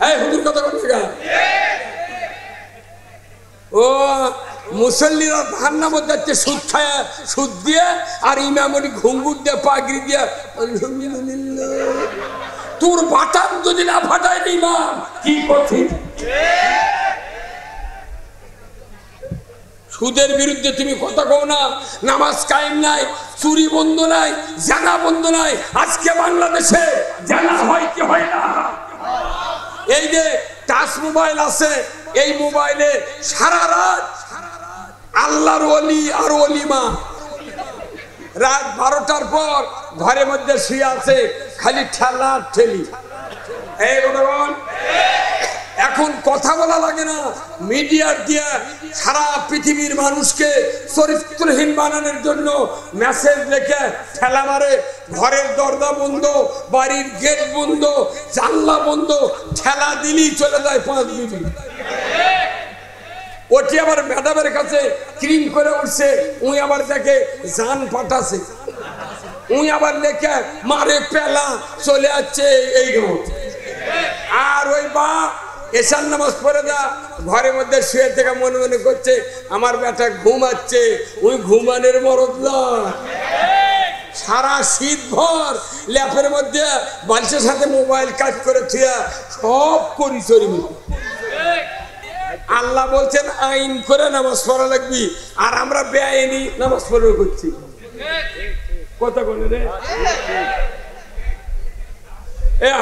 এই হুজুর কথা বলছে গা ও মুসল্লিরা ধান্না মধ্যে যাচ্ছে সুদ খায় সুদ দিয়ে আর ইমামনি ঘুঙ্গুর দিয়ে পাগড়ি দিয়ে তোর বাটাম যদি না ফাটায় ইমাম কি করছিস সুদের বিরুদ্ধে তুমি কথা কও না নামাজ কায়েম নাই চুরি বন্ধ নাই জানা বন্ধ নাই আজকে বাংলাদেশে জানা হয় কি হয় না এই যে টাচ মোবাইল আছে এই মোবাইলে সারা রাত আল্লাহর ওলি আর ওলিমা রাত 12টার পর ঘরের মধ্যে শুয়ে আছে খালি ঠেলা ঠেলি এই বলুন এখন কথা বলা লাগে না মিডিয়ার দিয়ে সারা পৃথিবীর মানুষকে চরিত্রহীন বানানোর জন্য মেসেজ লিখে ঠেলা মারে ঘরের দরজা বন্ধ বাড়ির গেট বন্ধ জানলা বন্ধ ঠেলা দিলেই চলে যায় 5 মিনিট ওটি আবার ম্যাডামের কাছে ক্রিম করে উঠছে উনি আবার দেখে জান পাঠাছে উনি আবার লেখে মারে পেলা চলে যাচ্ছে এই আর ওই বা এশার নামাজ পড়ে দা ঘরের মধ্যে শুয়ে থেকে মনে মনে করছে আমার বেটা ঘুমাচ্ছে ওই ঘুমানোর মরদ না সারা শীত ভর ল্যাপের মধ্যে বালিশের সাথে মোবাইল কাজ করে থুয়া সব করি চরি আল্লাহ বলছেন আইন করে নামাজ পড়া লাগবি আর আমরা বেআইনি নামাজ পড়া করছি কথা বলে রে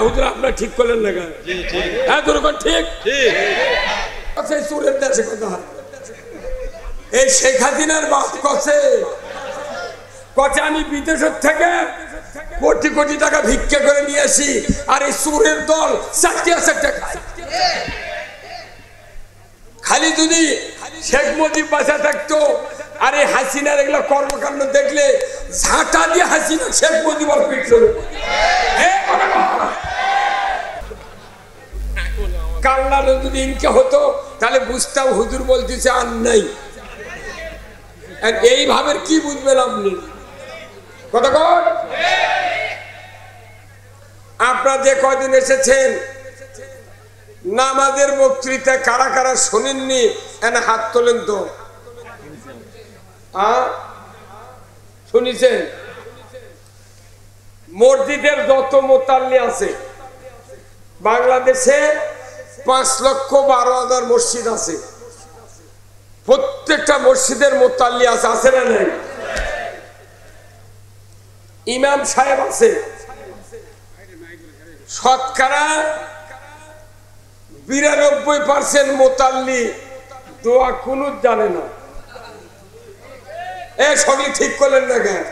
হুজুর আপনার ঠিক করলেন না হ্যাঁ তোর ঠিক চোরের দেশে কথা এই শেখ হাসিনার বাপ কছে আমি বিদেশের থেকে কোটি কোটি টাকা ভিক্ষা করে নিয়ে আসি আর এই চোরের দল চারটে খায় খালি যদি শেখ মুজিব বাঁচা থাকতো আর এই হাসিনার এগুলো কর্মকাণ্ড দেখলে ঝাঁটা দিয়ে হাসিনা শেখ মুজিব পিটল কাল্লার যদি ইনকে হতো তাহলে বুঝতাম হুজুর বলতেছে আর নাই এইভাবে কি বুঝবেন আপনি কতক্ষণ আপনারা যে কদিন এসেছেন নামাজের বক্তৃতা কারা কারা শোনেননি এনে হাত তোলেন তো শুনেছেন মসজিদের যত মোতাল্লি আছে বাংলাদেশে 5,12,000 মসজিদ আছে প্রত্যেকটা মসজিদের মোতাল্লি আছে না নাই ইমাম সাহেব আছে শতকরা 92% মোতাল্লি দোয়া কুনুত জানে না সকলে ঠিক করলেন না কেন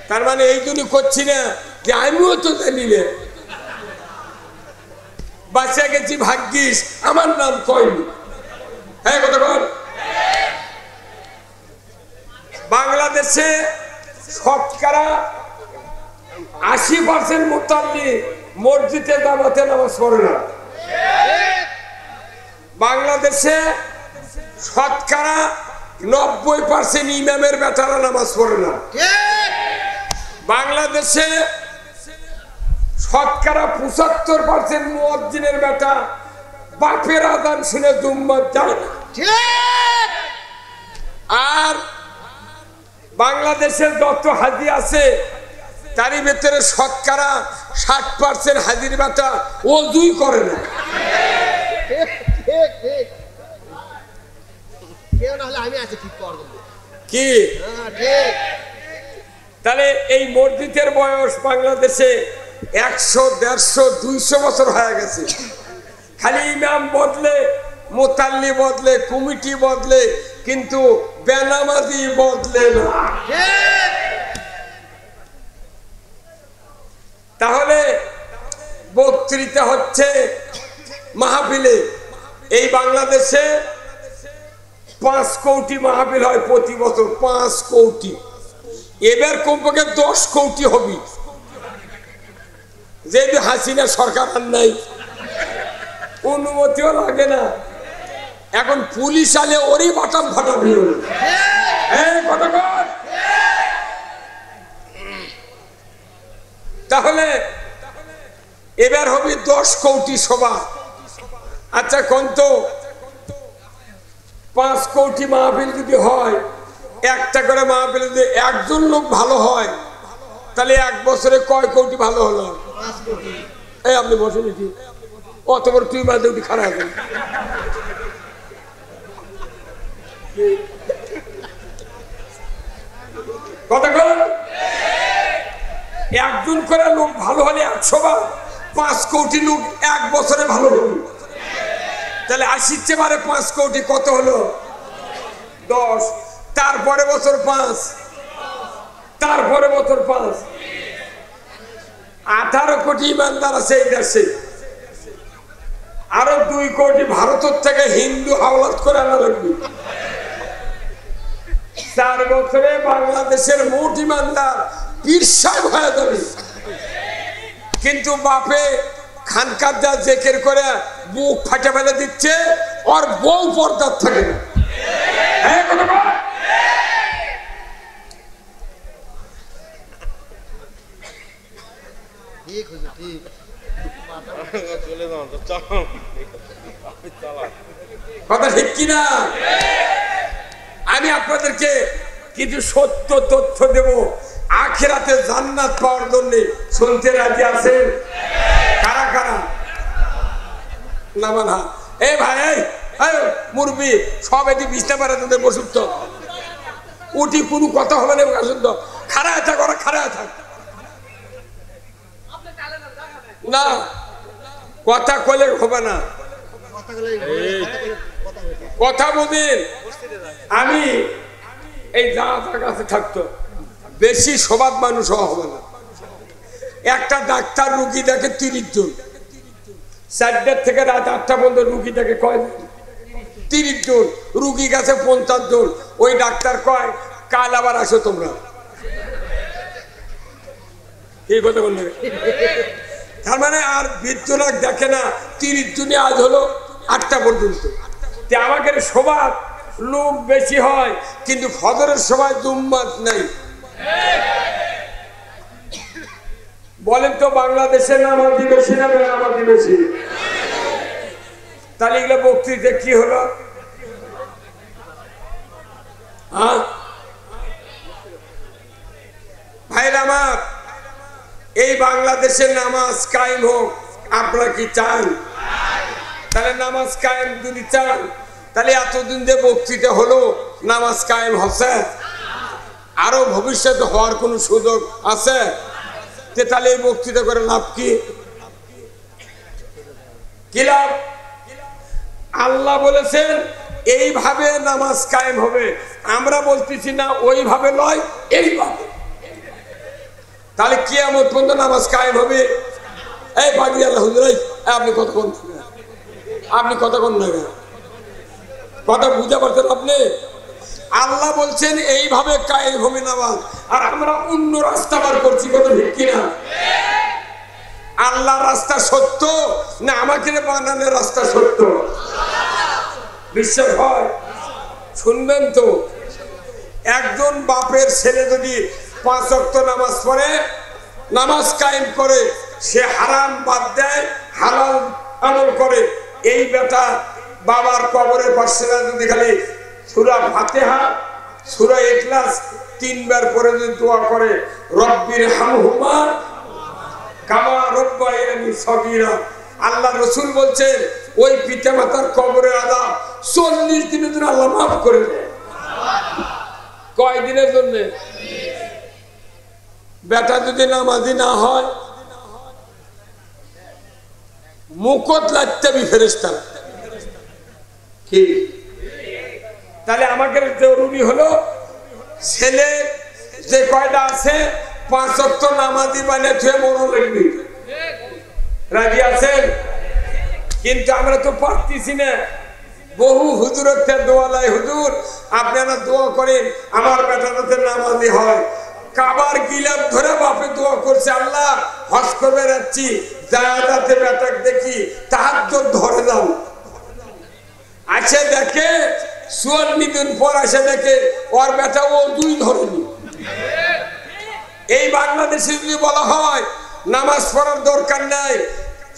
তার মানে এই জন্য করছি না যে আমিও তো জানি না বাঁচা গেছি ভাগ্যিস আমার নাম কয়নি হ্যাঁ কতক্ষণ বাংলাদেশে শতকরা 80% মোতাল্লি মসজিদে জামাতে নামাজ পড়ে না বাংলাদেশে শতকরা 90% ইমামের বেটারা নামাজ পড়ে না বাংলাদেশে শতকরা 75% মুয়াজ্জিনের বেটা বাপের আযান শুনে জুম্মাত যায় না আর বাংলাদেশের যত হাজি আছে তারই ভেতরে শতকরা 60% হাজির বেটা ওযুই করে না কি তাহলে এই মসজিদের বয়স বাংলাদেশে 100, 150, 200 বছর হয়ে গেছে খালি ইমাম বদলে মোতাল্লি বদলে কমিটি বদলে কিন্তু বেনামাজি বদলে না তাহলে বক্তৃতা হচ্ছে মাহফিলে এই বাংলাদেশে 5 কোটি মাহফিল হয় প্রতি বছর 5 কোটি এবার কমপক্ষে 10 কোটি হবে যেহেতু হাসিনা সরকার আর নাই অনুমতিও লাগে না এখন পুলিশ আলে ওরই বাটাম ফাটাম তাহলে এবার হবে 10 কোটি সভা। আচ্ছা কোন তো 5 কোটি মাহফিল যদি হয়, একটা করে মাহফিল যদি একজন লোক ভালো হয়, তাহলে 1 বছরে কয় কোটি ভালো হলো? 5 কোটি। এই আপনি বসে নাকি অত বড় তুই মাঝে উঠি খারাপ আছেন কথা কর। একজন করে লোক ভালো হলে 100 বার, 5 কোটি লোক 1 বছরে ভালো হলো, তাহলে 80 বারে 5 কোটি কত হলো? 10। তারপরে বছর 5, তারপরে বছর 5, 18 কোটি ইমানদার আছে এই দেশে। আরো 2 কোটি ভারতের থেকে হিন্দু হাওলাত করে আনা লাগবে। 4 বছরে বাংলাদেশের মোট ইমানদার পীর সাহেব হয়ে যাবে। কিন্তু বাপে খানকার যা জেকের করে বুক ফাটে ফেলে দিচ্ছে, আর বউ পর্দার থাকে না। কথা ঠিক কিনা? আমি আপনাদেরকে কিছু সত্য তথ্য দেব আখিরাতে জান্নাত পাওয়ার জন্য। শুনতে রাজি আছেন? কারা কারা? না মানা এই ভাই, এই মুরবি সব এটি বিছনা পারে তাদের বসুন তো, উঠি কোনো কথা হবে না। আসুন তো, খাড়ায় থাক, ওরা খাড়ায় থাক না, কথা কলে হবে না। কথা বলেন। আমি এই জানাতার কাছে থাকতো, বেশি সবাদ মানুষ হবে না। একটা ডাক্তার রুগী দেখে 30 জন, 4টার থেকে রাত 8টা পর্যন্ত রুগী দেখে কয় 30 জন, রুগী গেছে 50 জন। ওই ডাক্তার কয় কাল আবার আসো তোমরা। এই কথা বললে তার মানে আর 20 জন দেখে না, 30 জনে আজ হলো 8টা পর্যন্ত। আমাকে সবার লোক বেশি হয়, কিন্তু ফজরের সময় জুম্মাত নাই। বলেন তো বাংলাদেশে নামাজি বেশি না বেনামাজি বেশি? তাহলে এগুলো বক্তৃতা কি হলো? ভাইরা আমার, এই বাংলাদেশে নামাজ কায়েম হোক, আপনারা কি চান? তাহলে নামাজ কায়েম যদি চান, তাহলে এতদিন যে বক্তৃতা হলো নামাজ কায়েম হচ্ছে, আরো ভবিষ্যতে হওয়ার কোন সুযোগ আছে? তাহলে এই বক্তৃতা করে লাভ কি? কি লাভ? আল্লাহ বলেছেন এইভাবে নামাজ কায়েম হবে, আমরা বলতেছি না ওইভাবে নয়, এইভাবে। তাহলে কিয়ামত পর্যন্ত নামাজ কায়েম হবে। এই পাগড়ি আল্লাহ হুজুর, আপনি কতক্ষণ, আপনি কতক্ষণ নেবেন? কথা বুঝতে পারছেন আপনি? আল্লাহ বলছেন এইভাবে কায়েম হবে নামাজ, আর আমরা অন্য রাস্তা বার করছি। কথা ঠিক কিনা? আল্লাহ রাস্তা সত্য না আমাকে বানানোর রাস্তা সত্য? বিশ্বাস হয়? শুনবেন তো, একজন বাপের ছেলে যদি 5 ওয়াক্ত নামাজ পড়ে, নামাজ কায়েম করে, সে হারাম বাদ দেয়, হালাল আমল করে, এই বেটা বাবার কবরের পাশে যদি খালি সূরা ফাতিহা, সূরা ইখলাস 3 বার পরে যদি দোয়া করে, রব্বির হামহুমা কামা রব্বায়ানি সগীরা, আল্লাহ রাসূল বলছেন ওই পিতামাতার কবরের আযাব 40 দিনের জন্য আল্লাহ মাফ করে দেয়। কয় দিনের জন্য? বেটা যদি নামাজি না হয়, মুকত লাগতে বি ফেরেশতারা কি? তাহলে আমাদের জরুরি হলো ছেলে যে কয়টা আছে 5 ওয়াক্ত নামাজি বানিয়ে থুয়ে মরণ লাগবে। রাজি আছেন? কিন্তু আমরা তো পারতেছি না। বহু হুজুরের দোয়া লাই, হুজুর আপনারা দোয়া করেন আমার বেটা যাতে নামাজি হয়। কাবার গিলাপ ধরে বাপে দোয়া করছে, আল্লাহ হজ করবে যাচ্ছি, যাতে বেটাক দেখি তাহাজ্জুদ ধরে দাও। আছে দেখে 54 দিন পর আসে দেখে ওর বেটা ও 2 ধরেনি। এই বাংলাদেশে যদি বলা হয় নামাজ পড়ার দরকার নাই,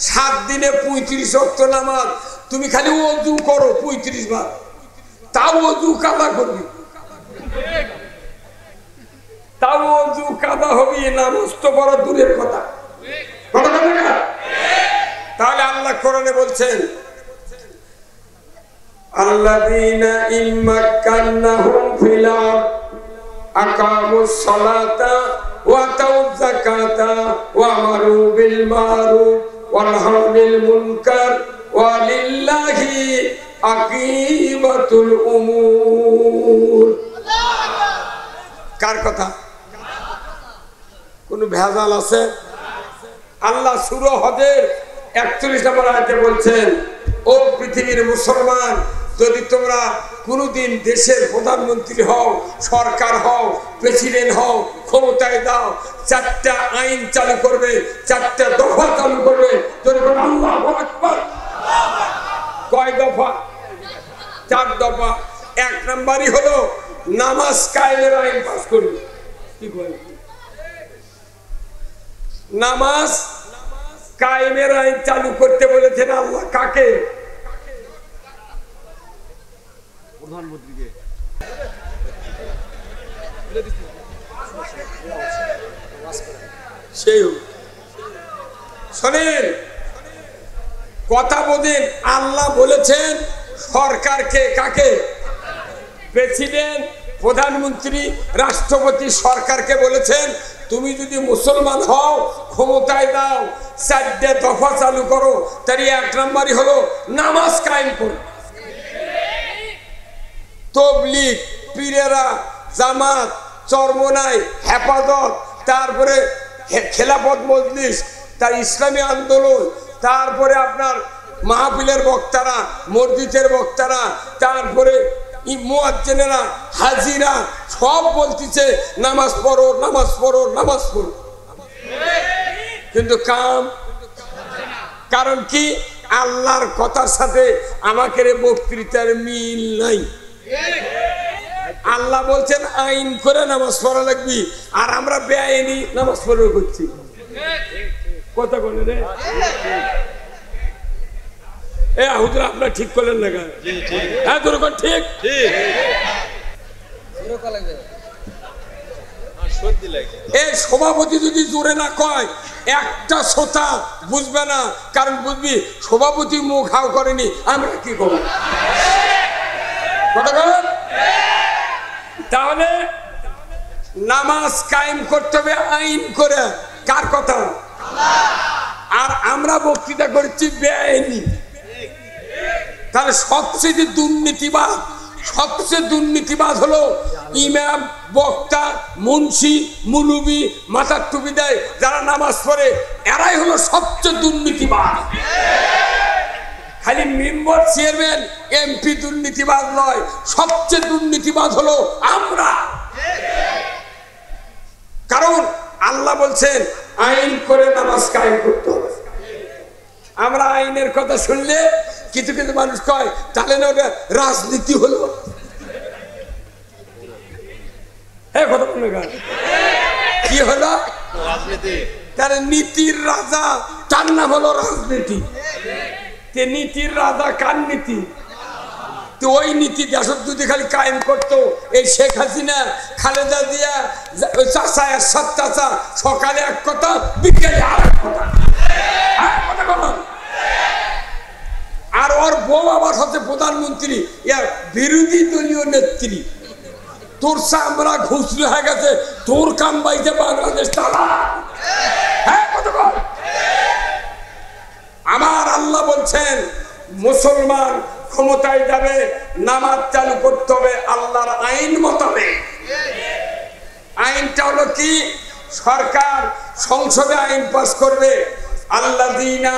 7 দিনে 35 ওয়াক্ত নামাজ, তুমি খালি ওযু করো 35 বার, তাও ওযু কাদা করবি, তাও ওযু কাদা হবে, নামাজ তো বড় দূরের কথা। তাহলে আল্লাহ কোরআনে বলছেন আল্লাযীনা ইম্মাক্কান্নাহুম ফিল আরদ আকামুস সালাতা ওয়া আতাউয যাকাতা ওয়া আমারু বিল মারুফ ওয়া নাহাউ আনিল মুনকার ওয়া লিল্লাহি আকিবাতুল উমুর। কার কথা? কোন ভেজাল আছে? আল্লাহ সূরা হজের 41 নম্বর আয়াতে বলছেন, ও পৃথিবীর মুসলমান, যদি তোমরা কোনদিন দেশের প্রধানমন্ত্রী হও, সরকার হও, প্রেসিডেন্ট হও, ক্ষমতায় দাও, 4টা আইন চালু করবে, 4টা দফা চালু করবে। আল্লাহু আকবার। কয় দফা? 4 দফা। 1 নম্বরই হলো নামাজ কায়েমের আইন পাস করবে। কি কয়? নামাজ কায়েমের আইন চালু করতে বলেছেন আল্লাহ। কাকে? প্রধানমন্ত্রীকে। সেই শোনেন, কথা বোঝেন। আল্লাহ বলেছেন সরকারকে। কাকে? প্রেসিডেন্ট, প্রধানমন্ত্রী, রাষ্ট্রপতি সরকারকে বলেছেন তুমি যদি মুসলমান হও, ক্ষমতায় দাও, 4টা দফা চালু করো। তার 1 নম্বরই হলো নামাজ কায়েম করো। তবলিগ, পীরেরা, জামাত, চরমনাই, হেফাজত, তারপরে খেলাফত মজলিস, তার ইসলামী আন্দোলন, তারপরে আপনার মাহফিলের বক্তারা, মসজিদের বক্তারা, তারপরে মুয়াজ্জিনেরা, হাজিরা সব বলতেছে নামাজ পড়ো, নামাজ পড়ো, নামাজ পড়ো। কিন্তু কাম, কারণ কি? আল্লাহর কথার সাথে আমাদের বক্তৃতার মিল নাই। আল্লাহ বলছেন আইন করে নামাজ পড়া লাগবে, আর আমরা বেআইনি নামাজ পড়া করছি। কথা বলে রে হুজুর, আপনার ঠিক করলেন না? হ্যাঁ, তোর ঠিক। এই সভাপতি যদি জোরে না কয়, একটা শ্রোতা বুঝবে না। কারণ বুঝবি সভাপতি মুখ হাও করেনি, আমরা কি করব? তাহলে নামাজ কায়েম করতে হবে আইন করে। কার কথা? আর আমরা বক্তৃতা করছি বেআইনি। তাহলে সবচেয়ে দুর্নীতিবাদ হলো ইমাম, বক্তা, মুন্সি, মুলুবি, মাথার টুপি দেয় যারা নামাজ পড়ে, এরাই হলো সবচেয়ে দুর্নীতিবাদ। খালি মেম্বার, চেয়ারম্যান, এমপি দুর্নীতিবাদ নয়, সবচেয়ে দুর্নীতিবাদ হলো আমরা। কারণ আল্লাহ বলছেন আইন করে নামাজ কায়েম করতে হবে। আমরা আইনের কথা শুনলে কিছু কিছু মানুষ কয় তাহলে না ওটা রাজনীতি হলো। হ্যাঁ, কথা বলবে কি হলো? রাজনীতি। তার নীতির রাজা, তার নাম হলো রাজনীতি। নীতির রাজা কার নীতি? তো ওই নীতি দেশত যদি খালি কায়েম করতো, এই শেখ হাসিনা, খালেদা জিয়া, চাচা, এরশাদ চাচা সকালে এক কথা, বিকেলে আর এক কথা। আর ওর বউ আবার হচ্ছে প্রধানমন্ত্রী, বিরোধী দলীয় নেত্রী। তোর চামড়া ঘুষলে হয়ে গেছে, তোর কাম বাইতে বাংলাদেশ চালা। হ্যাঁ, আমার আল্লাহ বলছেন মুসলমান ক্ষমতায় যাবে, নামাজ চালু করতে হবে আল্লাহর আইন মোতাবেক। আইনটা হলো কি? সরকার সংসদে আইন পাস করবে। আল্লাযীনা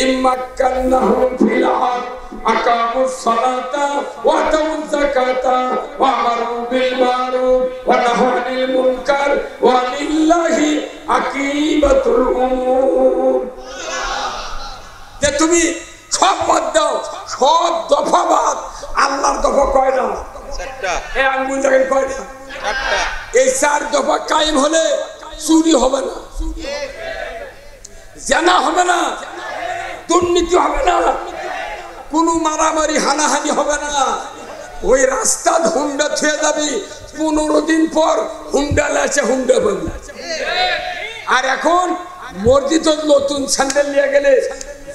ইম্মাক্কান্নাহুম ফিল আরদ আকামুস সালাতা ওয়া আতাউয যাকাতা ওয়া আমারু বিল মারুফ ওয়া নাহাউ আনিল মুনকার ওয়া লিল্লাহি আকিবাতুল উমুর। যে তুমি সব বাদ দাও, সব দফা বাদ। আল্লাহর দফা কয়টা? 4টা। এই আঙ্গুল দেখেন কয়টা? 4টা। এই 4 দফা কায়েম হলে চুরি হবে না, জানা হবে না, দুর্নীতি হবে না, কোনো মারামারি হানাহানি হবে না। ওই রাস্তা হুন্ডা থুয়ে যাবি, 15 দিন পর হুন্ডা লাচে হুন্ডা পাবি। আর এখন মসজিদ নতুন স্যান্ডেল নিয়ে গেলে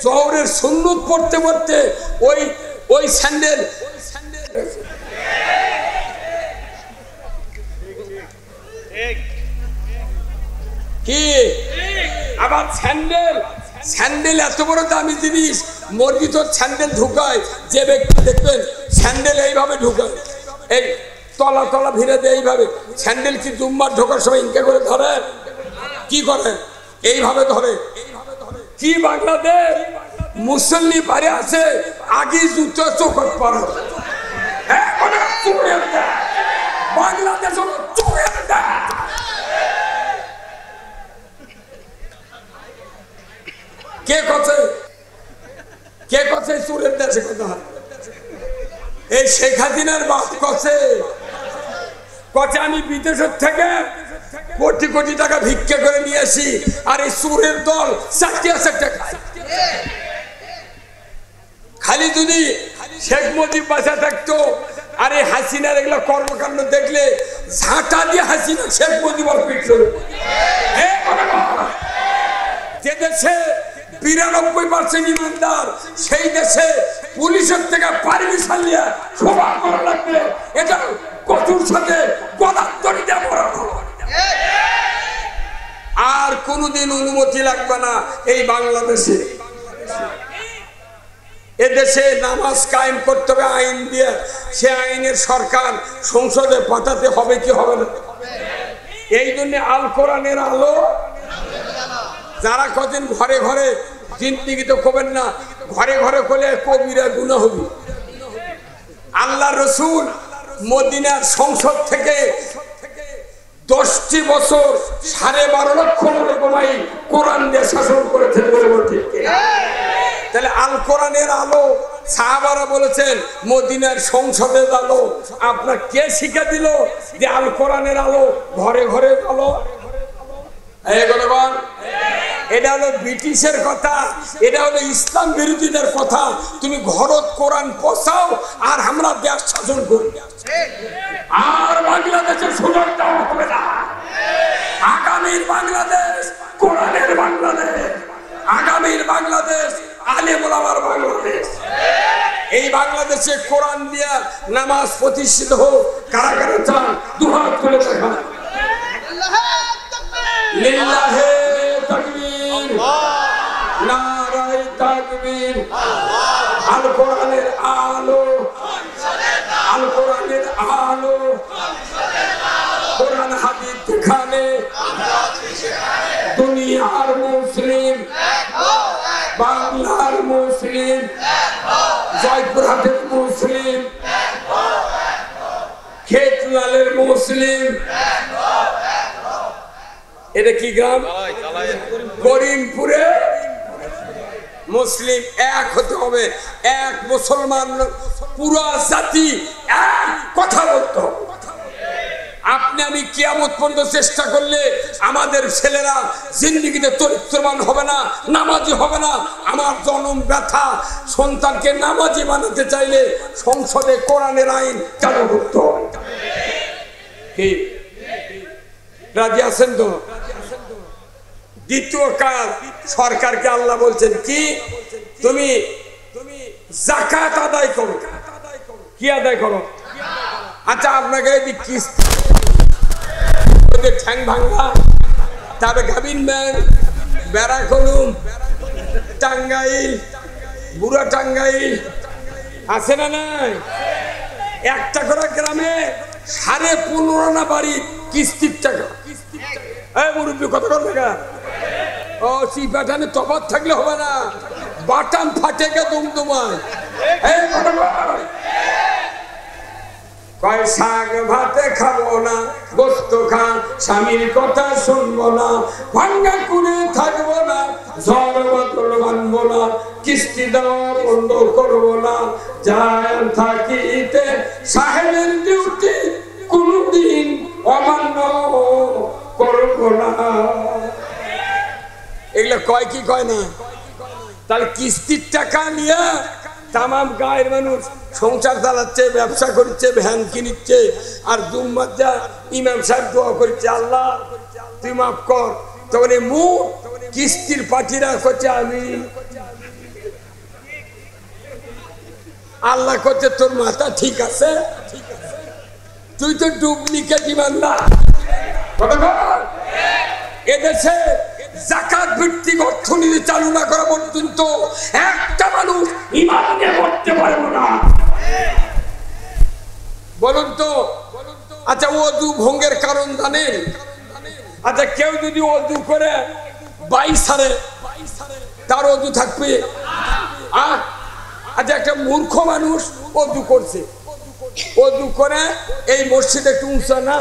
জহরের সুন্নত পড়তে পড়তে ওই স্যান্ডেল কি আবার স্যান্ডেল এত বড় দামি জিনিস, মসজিদ স্যান্ডেল ঢুকায় যে ব্যক্তি দেখবেন স্যান্ডেল এইভাবে ঢুকায়, এই তলা তলা ভিড়ে দেয় এইভাবে। স্যান্ডেল কি জুম্মার ঢোকার সময় ইনকে করে ধরে? কি করে? এইভাবে ধরে। কি বাংলাদেশ মুসল্লি পারে আছে, আগে জুতো চোখত পড়ে। বাংলাদেশ কে কথা চোরের দেশে কথা? এই শেখ হাসিনার বাপ কছে আমি বিদেশের থেকে কোটি কোটি টাকা ভিক্ষা করে নিয়ে আসি, আর এই চোরের দল চারটিয়া খায়। খালি যদি শেখ মুজিব বাঁচা থাকতো আর এই হাসিনার এগুলো কর্মকাণ্ড দেখলে ঝাঁটা দিয়ে হাসিনা শেখ মুজিব পিছল। যে দেশে 92% ইমানদার, সেই দেশে পুলিশের থেকে পারমিশন নিয়ে সভা করা লাগবে, এটা কঠোর সাথে গলান্তরি দেব। আর কোনদিন অনুমতি লাগবে না এই বাংলাদেশে। এদেশে নামাজ কায়েম করতে হবে আইন দিয়ে, সে আইনের সরকার সংসদে পাঠাতে হবে কি হবে না? এই জন্য আল কোরআনের আলো যারা কদিন ঘরে ঘরে জিন্দিগি তো করবেন না, ঘরে ঘরে করলে কবিরা গুনাহ হবে। আল্লাহ রসুল মদিনার সংসদ থেকে 10টি বছর 12.5 লক্ষ মাইল কোরআন দিয়ে শাসন করেছেন বলে বলতে। তাহলে আল কোরআনের আলো সাহাবারা বলেছেন মদিনার সংসদের আলো। আপনার কে শিখে দিল যে আল কোরআনের আলো ঘরে ঘরে আলো? এটা হলো ব্রিটিশের কথা, এটা হলো ইসলাম বিরোধীদের কথা। তুমি ঘরত কোরআন পৌঁছাও আর আমরা দেশ শাসন করি, আর বাংলাদেশের সুযোগ দেওয়া হবে না। আগামীর বাংলাদেশ কোরআনের বাংলাদেশ, আগামীর বাংলাদেশ আলেম ওলামার বাংলাদেশ। এই বাংলাদেশে কোরআন দিয়া নামাজ প্রতিষ্ঠিত হোক। কারা কারা চান দুহাত তুলে দেখান। লিল্লাহে তাকবীর, নারায়ে তাকবীর। আল কোরআনের আলো, আল কোরআনের আলো, কোরআন হাদিস দেখানে দুনিয়ার মুসলিম, বাংলার মুসলিম, জয়পুরহাটের মুসলিম, খেতলালের মুসলিম। এটা কি গ্রাম? করিমপুরে মুসলিম এক হতে হবে, এক মুসলমান, পুরো জাতি এক কথা বলতে হবে। আপনি আমি কিয়ামত পর্যন্ত চেষ্টা করলে আমাদের ছেলেরা জিন্দেগিতে চরিত্রবান হবে না, নামাজি হবে না। আমার জনম ব্যথা, সন্তানকে নামাজি বানাতে চাইলে সংসদে কোরআনের আইন চালু করতে হবে। কি রাজি আছেন তো? দ্বিতীয় কাজ, সরকারকে আল্লাহ বলছেন কি, তুমি যাকাত আদায় করো। কি আদায় করো? আচ্ছা আপনাকে কিস্তি ঠ্যাং ভাঙ্গা, তারপরে গাবিন ব্যাংক, বেড়াকলুম, টাঙ্গাইল, বুড়া টাঙ্গাইল আছে না নাই? একটা করে গ্রামে 15.5 না বাড়ি কিস্তির টাকা। এই মুরব্বী কত করে টাকা? ও সিপাটানে তফাৎ থাকলে হবে না, বাটাম ফাটে গে দুমদুমায়। কয় শাক ভাতে খাবো না, গোস্ত খান স্বামীর কথা শুনবো না, ভাঙ্গা কুড়ে থাকবো না, ঝড় বাদল মানবো না, কিস্তি দেওয়া বন্ধ করবো না, যায় থাকিতে সাহেবের ডিউটি কোনদিন অমান্য করবো না। এগুলো কয় কি কয় না? তাহলে কিস্তির টাকা নিয়ে তামাম গায়ের মানুষ সংসার চালাচ্ছে, ব্যবসা করছে, ভ্যান কিনিচ্ছে, আর দুম্মাজ্জা ইমাম সাহেব দোয়া করছে আল্লাহ তুই মাফ কর। তখন এই মুখ কিস্তির পাঠিরা করছে আমি, আল্লাহ করছে তোর মাথা ঠিক আছে, তুই তো ডুপ্লিকেট ইমানদার। এদেশে যাকাত ভিত্তিক অর্থনীতি চালু না করা পর্যন্ত একটা মানুষ ঈমান নিয়ে মরতে পারবে না। বলুন তো, আচ্ছা ওযু ভঙ্গের কারণ জানেন? আচ্ছা কেউ যদি ওযু করে 22 সালে তার ওযু থাকবে? আচ্ছা একটা মূর্খ মানুষ ওযু করছে, ওযু করে এই মসজিদে একটু উঁচা না,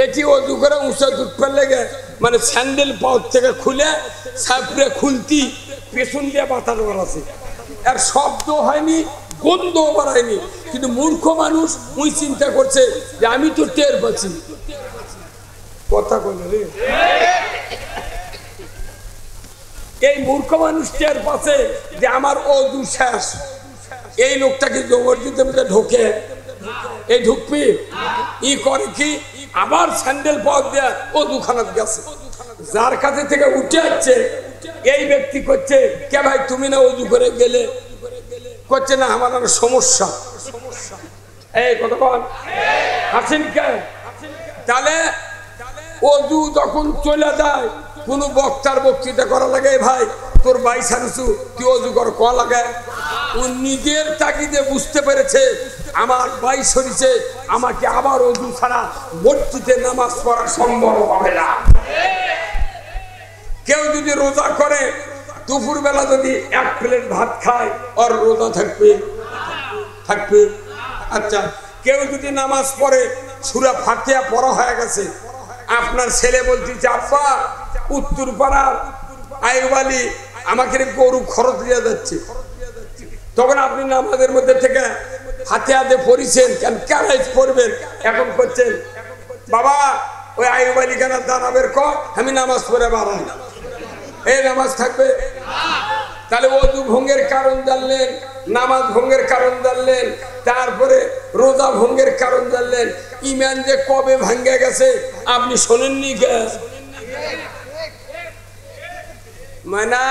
এটি ওযু করে উঁচা দুধ লেগে মানে স্যান্ডেল পাও থেকে খুলে সাপড়ে খুলতি পেছন দিয়ে বাতানো আছে, আর শব্দ হয়নি, গন্ধ বাড়ায়নি, কিন্তু মূর্খ মানুষ ওই চিন্তা করছে যে আমি তো টের পাচ্ছি। কথা বলে রে, এই মূর্খ মানুষ টের পাচ্ছে যে আমার ওযু শেষ। এই লোকটাকে জবরদস্তির মধ্যে ঢোকে, এই ঢুকবি ই করে কি আবার স্যান্ডেল পাও দিয়ে ওযু খানাত গেছে, যার কাছে থেকে উঠে যাচ্ছে এই ব্যক্তি করছে কে ভাই তুমি না ওযু করে গেলে? করছে না আমার আর সমস্যা। এই কথা বল আছেন কে? তাহলে ওযু যখন চলে যায় কোন বক্তার বক্তৃতা করা লাগে ভাই তোর 22 সানুসু তুই ওযু কর ক লাগে? ও নিজের তাগিদে বুঝতে পেরেছে আমার 22 হয়েছে, আমাকে আবার ওযু ছাড়া মসজিদে নামাজ পড়া সম্ভব হবে না। কেউ যদি রোজা করে দুপুর বেলা যদি 1 প্লেট ভাত খায় আর রোজা থাকবে? থাকবে। আচ্ছা কেউ যদি নামাজ পড়ে সূরা ফাতিহা পড়া হয়ে গেছে, আপনার ছেলে বলতেছে আব্বা উত্তর পাড়ার আইয়ুব আলী আমাকে গরু খরচ দিয়ে যাচ্ছে, তখন আপনি নামাজের মধ্যে থেকে ফাতিহা দিয়ে পড়িছেন কেন কেরাই পড়বেন, এখন করছেন বাবা ওই আইয়ুব আলী কেন দাঁড়াবের ক আমি নামাজ পড়ে বাড়াই, এই নামাজ থাকবে? তাহলে ওযু ভঙ্গের কারণ জানলেন, নামাজ ভঙ্গের কারণ জানলেন, তারপরে রোজা ভঙ্গের কারণ জানলেন, ঈমান যে কবে ভাঙ্গে গেছে আপনি শোনেননি? মানা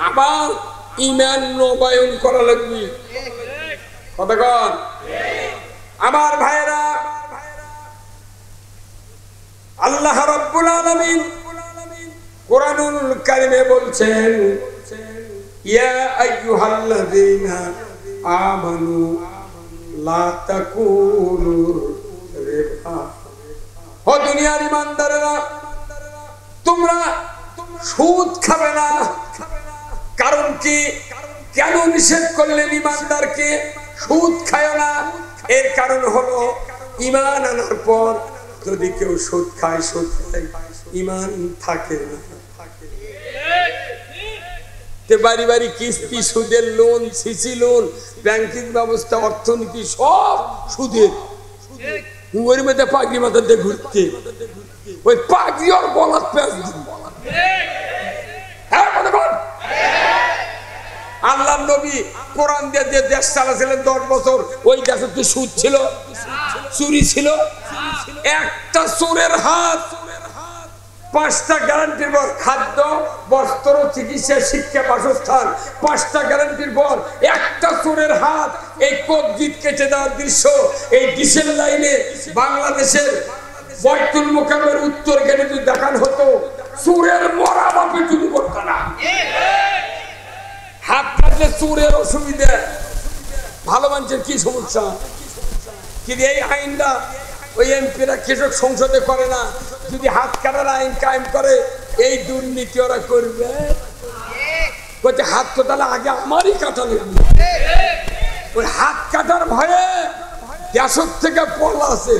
আবার ঈমান নবায়ন করা লাগবে। কতক্ষণ আমার ভাইরা, আল্লাহ রাব্বুল আলামিন কোরআনুল কারীমে বলছেন ইয়া আইয়ুহাল্লাযীনা আমানু লা তাকুলু রিবা। ও দুনিয়ার ঈমানদারেরা তোমরা সুদ খাবে না। কারণ কি, কেন নিষেধ করলেন ঈমানদারকে সুদ খায় না? এর কারণ হলো ঈমান আনার পর যদি কেউ সুদ খায়, সুদ খায় ঈমান থাকে না। বাড়ি বাড়ি কিস্তি, সুদের লোন, সিসি লোন, ব্যাংকিং ব্যবস্থা, অর্থনীতি সব সুদের। ওর মধ্যে পাগড়ি মাথাতে ঘুরতে ওই পাগড়ি আর গলার প্যাঁচ দিন। আল্লাহ নবী কোরআন দিয়ে যে দেশ চালাছিলেন 10 বছর, ওই দেশে তো সুদ ছিল, চুরি ছিল। একটা চোরের হাত 5টা গ্যারান্টির পর খাদ্য, বস্ত্র, চিকিৎসা, শিক্ষা, বাসস্থান, 5টা গ্যারান্টির পর একটা চোরের হাত এই কবজিত কেটে দেওয়ার দৃশ্য এই ডিসেল লাইনে বাংলাদেশের বাইতুল মুকাররমের উত্তর গেটে যদি দেখানো হতো, চোরের মরা বাপে চুরি করতো না। হাত কাটলে চোরের অসুবিধা, ভালো মানুষের কি সমস্যা? কিন্তু এই আইনটা ওই এমপিরা কৃষক সংসদে করে না। যদি হাত কাটার আইন কায়েম করে এই দুর্নীতি ওরা করবে। বলছে হাত তো তাহলে আগে আমারই কাটা লাগবে। ওই হাত কাটার ভয়ে দেশক থেকে পলাছে।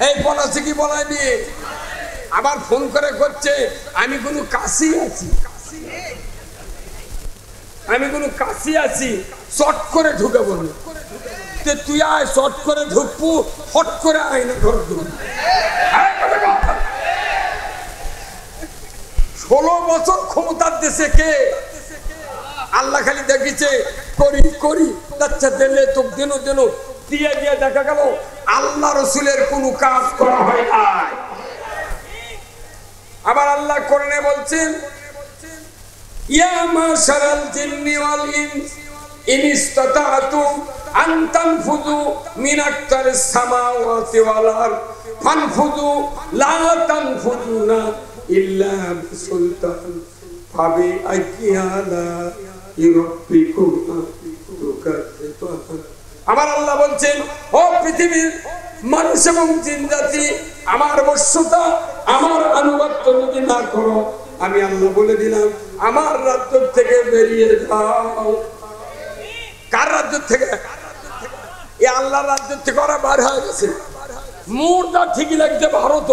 এই পলাছে কি বলায়নি? আবার ফোন করে করছে আমি কোনো কাশি আছি, আমি কোনো কাশি আছি, চট করে ঢুকে বলবো তুই আয়, চট করে ঢুকবো, হট করে আইনে ধর দেবো। 16 বছর ক্ষমতার দেশে কে? আল্লাহ খালি দেখিছে করি করি আচ্ছা দিলে তো দিন দিয়ে দিয়ে দেখা গেল আল্লাহ রসুলের কোনো কাজ করা হয় না। আবার আল্লাহ কোরআনে বলছেন ইয়া মাশারাল জিন্নি ওয়াল ইনস ইন ইসতাতাতুম আন তানফুযু মিন আকতারিস সামাওয়াতি ওয়াল আরদ ফানফুযু লা তানফুযুনা ইল্লা বিসুলতান ফাবি আইয়ালা ইরাব্বিকুম তুকাজ্জিবুন। আমার আল্লাহ বলছেন ও পৃথিবীর মানুষ এবং জিন জাতি আমার বশ্যতা আমার আনুগত্য যদি না করো আমি আল্লাহ বলে দিলাম আমার রাজ্য থেকে বেরিয়ে যাও। কার রাজ্য থেকে? এই আল্লাহর রাজ্য থেকে ওরা বার হয়ে গেছে। মুর্দা ঠিকই লাগছে ভারত।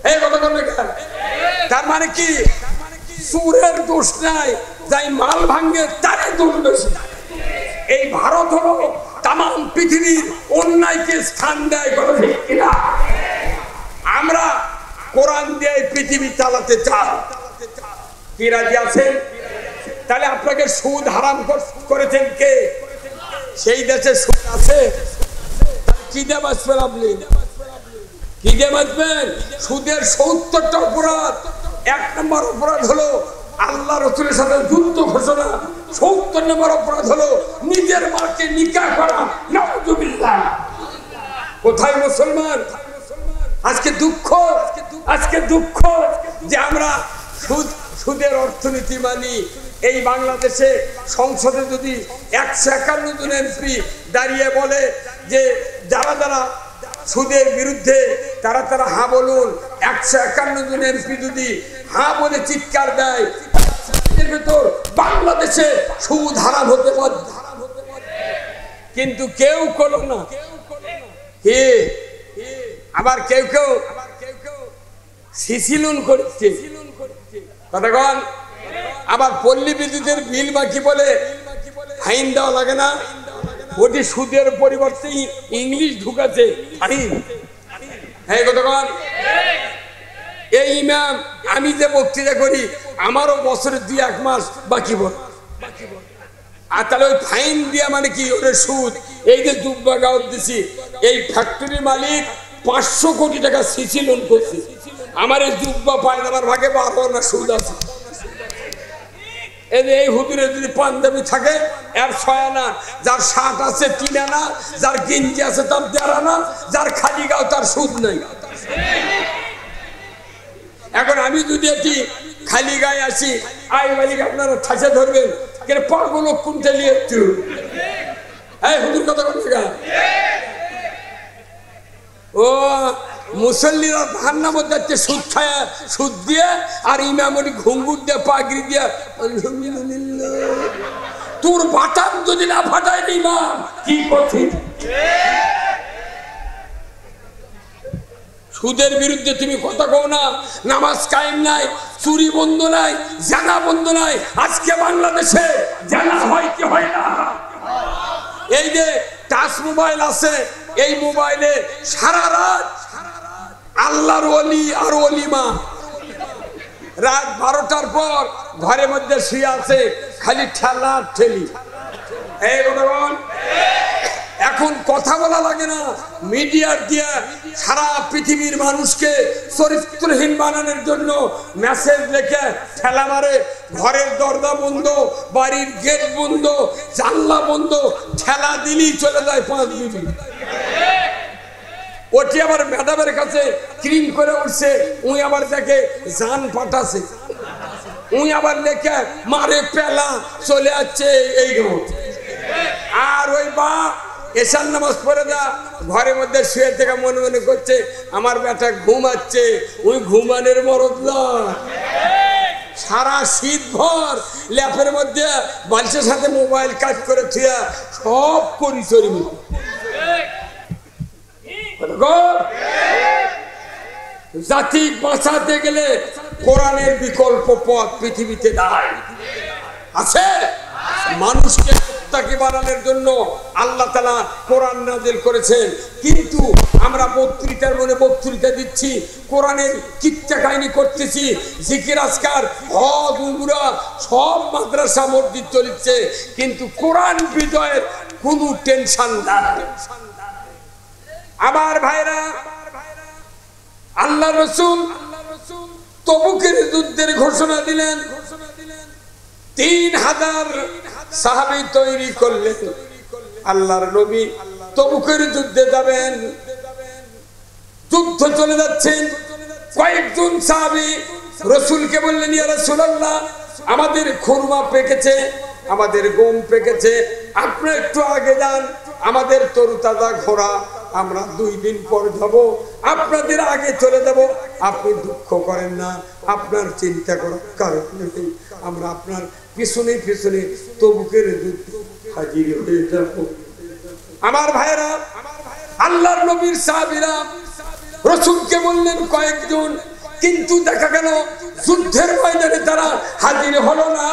এই কথা বলে তার মানে কি সুরের দোষ নাই, যাই মাল ভাঙ্গে তারই দোষ বেশি। এই ভারত হলো তাম পৃথিবীর অন্যায়কে স্থান দেয়। আমরা কোরআন দিয়ে পৃথিবী চালাতে চাই। কি রাজি আছেন? তাহলে আপনাকে সুদ হারাম করেছেন কে? সেই দেশে সুদ আছে। কি দিয়ে বাঁচবেন আপনি? কি দিয়ে বাঁচবেন? সুদের 70টা অপরাধ। 1 নম্বর অপরাধ হলো আল্লাহ রসুলের সাথে যুদ্ধ ঘোষণা। 70 নম্বর অপরাধ হলো নিজের মাকে নিকাহ করা। নাউযুবিল্লাহ। কোথায় মুসলমান? আজকে দুঃখ যে আমরা সুদের অর্থনীতি মানি। এই বাংলাদেশে সংসদে যদি 151 জন এমপি দাঁড়িয়ে বলে যে যারা যারা সুদের বিরুদ্ধে তারা হা বলুন, 151 জন এমপি যদি হা বলে চিৎকার দেয় এর ভেতর বাংলাদেশে সুদ হারাম হতে পারে। কিন্তু কেউ করলো না। আবার কেউ সিসি লোন করছে। কতক্ষণ? আবার পল্লী বিদ্যুতের বিল বাকি বলে ফাইন দেওয়া লাগে না? ওটি সুদের পরিবর্তে ইংলিশ ঢুকাছে ফাইন। হ্যাঁ কতক্ষণ? এই ইমাম আমি যে বক্তৃতা করি আমারও বছরে 2-1 মাস বাকি বল। আর তাহলে ওই ফাইন দিয়া মানে কি? ওরে সুদ। এই যে দুব্বা গাঁও দিছি, এই ফ্যাক্টরি মালিক 500 কোটি টাকা সিসি লোন করছে। আমার এই দুব্বা পায় না, আমার ভাগে 12 না সুদ আছে। এই হুজুরের যদি পাঞ্জাবি থাকে এর 6 আনা, যার শার্ট আছে 3 আনা, যার গেঞ্জি আছে তার 1.5 আনা, যার খালি গাও তার সুদ নাই। এখন আমি যদি একটি খালি গায়ে আসি আই মালিক আপনারা ঠাসে ধরবেন কেন? পাগল কোনটা নিয়ে একটু এই হুজুর কথা বলছে গা। ও মুসল্লিরা ধান্না মধ্যে যাচ্ছে সুদ খায়া, সুদ দিয়ে, আর ইমামনি ঘুঙ্গুর দিয়ে পাগড়ি দিয়ে তোর বাটান যদি না ফাটায় ইমাম কি কঠিন। সুদের বিরুদ্ধে তুমি কথা কও না। নামাজ কায়েম নাই, চুরি বন্ধ নাই, জানা বন্ধ নাই। আজকে বাংলাদেশে জানা হয় কি হয় না? এই যে টাচ মোবাইল আছে, এই মোবাইলে সারা রাত আল্লাহর ওলি আর ওলিমা রাত 12টার পর ঘরের মধ্যে শুয়ে আছে, খালি ঠেলা ঠেলি। এই এখন কথা বলা লাগে না, মিডিয়ার দিয়ে সারা পৃথিবীর মানুষকে চরিত্রহীন বানানোর জন্য মেসেজ লিখে ঠেলা মারে। ঘরের দরজা বন্ধ, বাড়ির গেট বন্ধ, জানলা বন্ধ, ঠেলা দিলেই চলে যায় 5 মিনিট। ওটি আবার ম্যাডামের কাছে ক্রিম করে উঠছে, উই আবার দেখে জান পাঠাছে, উই আবার লেখে মারে পেলা চলে যাচ্ছে এই ঘর। আর ওই বা এশার নামাজ পড়ে দা ঘরের মধ্যে শুয়ে থেকে মনে মনে করছে আমার বেটা ঘুমাচ্ছে। ওই ঘুমানের মরদ না, সারা শীত ভর ল্যাপের মধ্যে বালিশের সাথে মোবাইল কাজ করে থুয়া সব করি চরি। জাতি বাঁচাতে গেলে কোরআনের বিকল্প পথ পৃথিবীতে নাই আছে। মানুষকে মুত্তাকি বানানোর জন্য আল্লাহ তাআলা কোরআন নাযিল করেছেন। কিন্তু আমরা বক্তৃতার মনে বক্তৃতা দিচ্ছি, কোরআনের কিচ্ছা কাহিনী করতেছি, জিকির আজকার হজ উমরা সব মাদ্রাসা মসজিদ চলছে, কিন্তু কোরআন বিজয়ের কোনো টেনশন নাই। আমার ভাইরা, আল্লাহ রাসূল তবুকের যুদ্ধের ঘোষণা দিলেন, 3000 সাহাবী তৈরি করলেন। আল্লাহর নবী তবুকের যুদ্ধে যাবেন, যুদ্ধ চলে যাচ্ছেন। কয়েকজন সাহাবী রাসূলকে বললেন, ইয়া রাসূলুল্লাহ, আমাদের খুরমা পেকেছে, আমাদের গম পেকেছে, আপনি একটু আগে যান, আমাদের তরুতাজা ঘোড়া, আমরা 2 দিন পর যাব, আপনাদের আগে চলে যাব, আপনি দুঃখ করেন না, আপনার চিন্তা করার কারণ নেই, আমরা আপনার পিছনে পিছনে তবুকের যুদ্ধে হাজির হয়ে যাব। আমার ভাইরা, আল্লাহর নবীর সাহাবীরা রাসূলকে বললেন কয়েকজন, কিন্তু দেখা গেল যুদ্ধের ময়দানে তারা হাজির হলো না,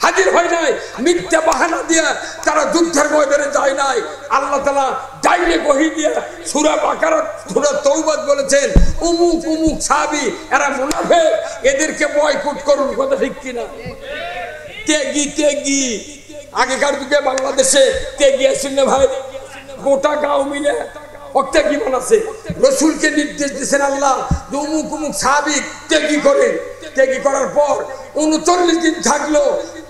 হাজির হয় নাই, মিথ্যা বাহানা দিয়ে তারা যুদ্ধের ময়দানে যায় নাই। আল্লাহ তাআলা ডাইরেক্ট ওহী দিয়ে সূরা বাকারা সূরা তাওবা বলেছেন, উমুক উমুক সাহাবী এরা মুনাফিক, এদেরকে বয়কট করুন। কথা ঠিক কিনা? তেগি তেগি আগেকার যুগে বাংলাদেশে তেগি আসেন না ভাই, গোটা গাঁও মিলে তেগি বানাচ্ছে। রাসূলকে নির্দেশ দিয়েছেন আল্লাহ, উমুক উমুক সাহাবী তেগি করেন। তেগি করার পর 39 দিন থাকলো।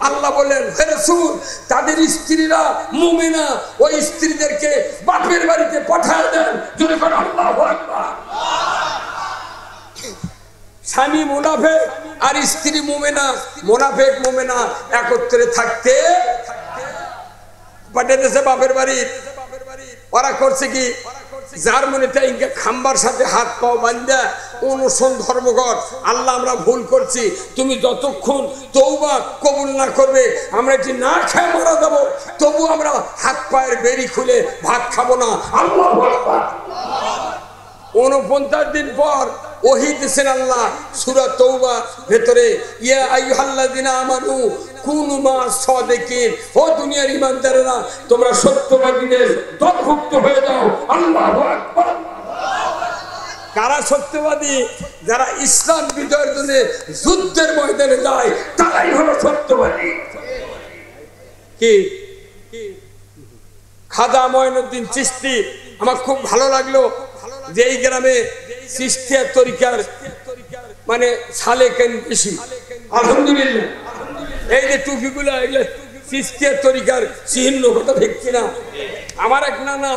আল্লাহ বলেন, হে রাসূল, তাদের স্ত্রীরা মুমিনা, ওই স্ত্রীদেরকে বাপের বাড়িতে পাঠিয়ে দেন। জোরে করে আল্লাহু আকবার। স্বামী মুনাফিক আর স্ত্রী মুমিনা, মুনাফিক মুমিনা একত্রে থাকতে পাঠিয়ে দিয়েছে বাপের বাড়ি। ওরা করছে কি, জার্মানিতে ইনকে খাম্বার সাথে হাত পাও বান্ধা অনুসরণ ধর্মঘট, আল্লাহ আমরা ভুল করছি, তুমি যতক্ষণ তওবা কবুল না করবে আমরা এটি না খেয়ে মারা যাব, তবু আমরা হাত পায়ের বেরি খুলে ভাত খাবো না। আল্লাহু আকবার। 49 দিন পর ওহী দিয়েছেন আল্লাহ সূরা তাওবা ভেতরে, ইয়া আইয়ুহাল্লাযিনা আমানু কুনু মা সাদিকিন, ও দুনিয়ার ঈমানদারেরা তোমরা সত্যবাদীদের দলভুক্ত হয়ে যাও। আল্লাহু আকবার। কারা সত্যবাদী? যারা ইসলাম বিজয়ের জন্য যুদ্ধের ময়দানে যায়, তারাই হলো সত্যবাদী। কি খাজা মঈনুদ্দিন চিশতি, আমার খুব ভালো লাগলো যে এই গ্রামে চিশতিয়া তরিকার মানে সালেকেন বেশি। আলহামদুলিল্লাহ, এই যে টুপিগুলো এগুলো চিশতিয়া তরিকার চিহ্ন। কথা ঠিক কিনা? আমার এক নানা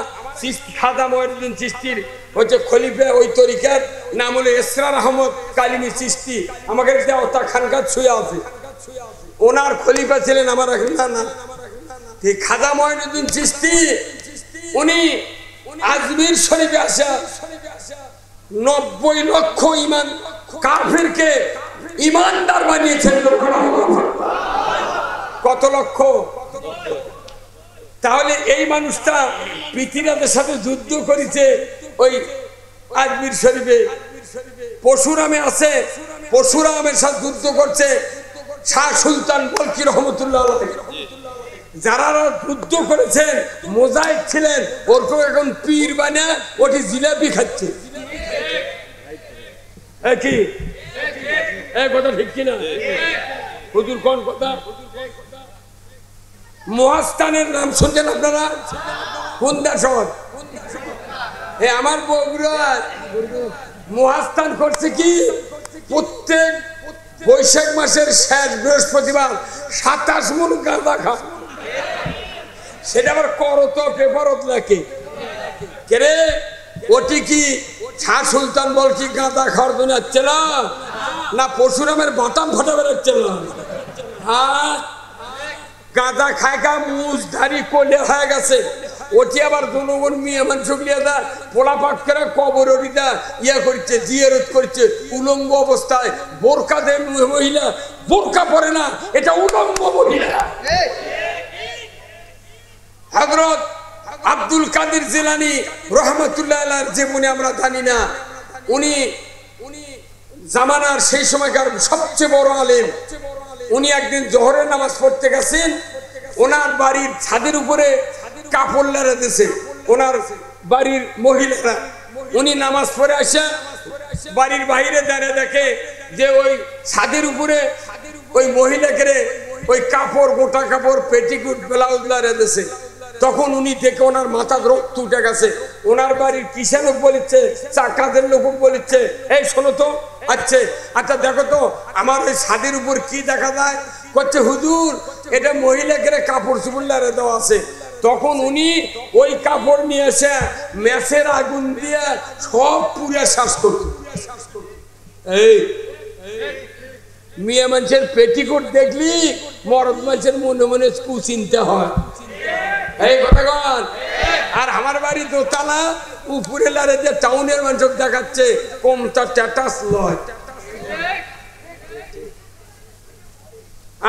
খাজা মঈনুদ্দিন চিশতির হচ্ছে খলিফা, ওই তরিকার নাম হলো এসরার আহমদ কালিমি চিশতি। আমাকে দেওতা খানকার ছুঁয়ে আছে, ওনার খলিফা ছিলেন আমার এক নানা। খাজা মঈনুদ্দিন চিশতি উনি আজমির শরীফে আসা 90 লক্ষ ইমান কাফেরকে ইমানদার বানিয়েছেন। কত লক্ষ? তাহলে এই মানুষটা পৃথিবীর সাথে যুদ্ধ করেছে ওই আজমির শরীফে। পরশুরামে আছে, পরশুরামের সাথে যুদ্ধ করছে শাহ সুলতান বলকি রহমতুল্লাহ আলাইহি। যারা যুদ্ধ করেছেন মুজাহিদ ছিলেন, ওরকম এখন পীর বানা ওটি জিলাপি খাচ্ছে। কি কথা ঠিক কিনা? হুজুর কোন কথা? মহাস্থানের নাম শুনছেন আপনারা? কোনটা শহর? আমার বগুড়া মহাস্থান করছে কি, প্রত্যেক বৈশাখ মাসের শেষ বৃহস্পতিবার 27 মণ গাঁজা খা। সেটা আবার করত পেপারত লাগে কেরে, ওটি কি শাহ সুলতান বলকি গাঁজা খাওয়ার জন্য আসছিল না পরশুরামের বাতাম ফাটা বেরোচ্ছিল? হ্যাঁ, গাঁজা খায় গা মুজধারি কোলে হয়ে গেছে। ওটি আবার জনগণ মেয়ে মানুষ পোলা পাক করে কবর ওটিটা ইয়ে করছে, জিয়ারত করছে উলঙ্গ অবস্থায়। বোরকা দেয় মহিলা, বোরকা পরে না, এটা উলঙ্গ মহিলা। হযরত আব্দুল কাদের জিলানী রহমাতুল্লাহ আলাইহির জীবনী আমরা জানি না, উনি জামানার সেই সময়কার সবচেয়ে বড় আলেম। উনি একদিন জোহরের নামাজ পড়তে গেছেন, ওনার বাড়ির ছাদের উপরে কাপড় লাড়া দিয়েছে ওনার বাড়ির মহিলারা। উনি নামাজ পড়ে আসে বাড়ির বাইরে দাঁড়িয়ে দেখে যে ওই ছাদের উপরে ওই মহিলাকে ওই কাপড়, গোটা কাপড়, পেটিকুট, ব্লাউজ লাড়া দিয়েছে। তখন উনি দেখে ওনার মাথা রক্ত উঠে গেছে। ওনার বাড়ির কিষান লোক বলিচ্ছে, চাকাদের লোক বলিচ্ছে, এই শোনো তো, আচ্ছা আচ্ছা দেখো তো আমার ওই ছাদের উপর কি দেখা যায়। করছে হুজুর এটা মহিলাকে কাপড় চুপড় লাড়া দেওয়া আছে। তখন উনি ওই কাপড় নিয়ে এসে ম্যাচের আগুন দিয়ে সব পুড়ে শ্বাস করত। এই মেয়ে মানুষের পেটিকোট দেখলি মরদ মানুষের মনে মনে কুচিন্তা হয়। এই কথা কন। আর আমার বাড়ি দোতলা, উপরে লারে যে টাউনের মানুষ দেখাচ্ছে কমটা স্ট্যাটাস লয়।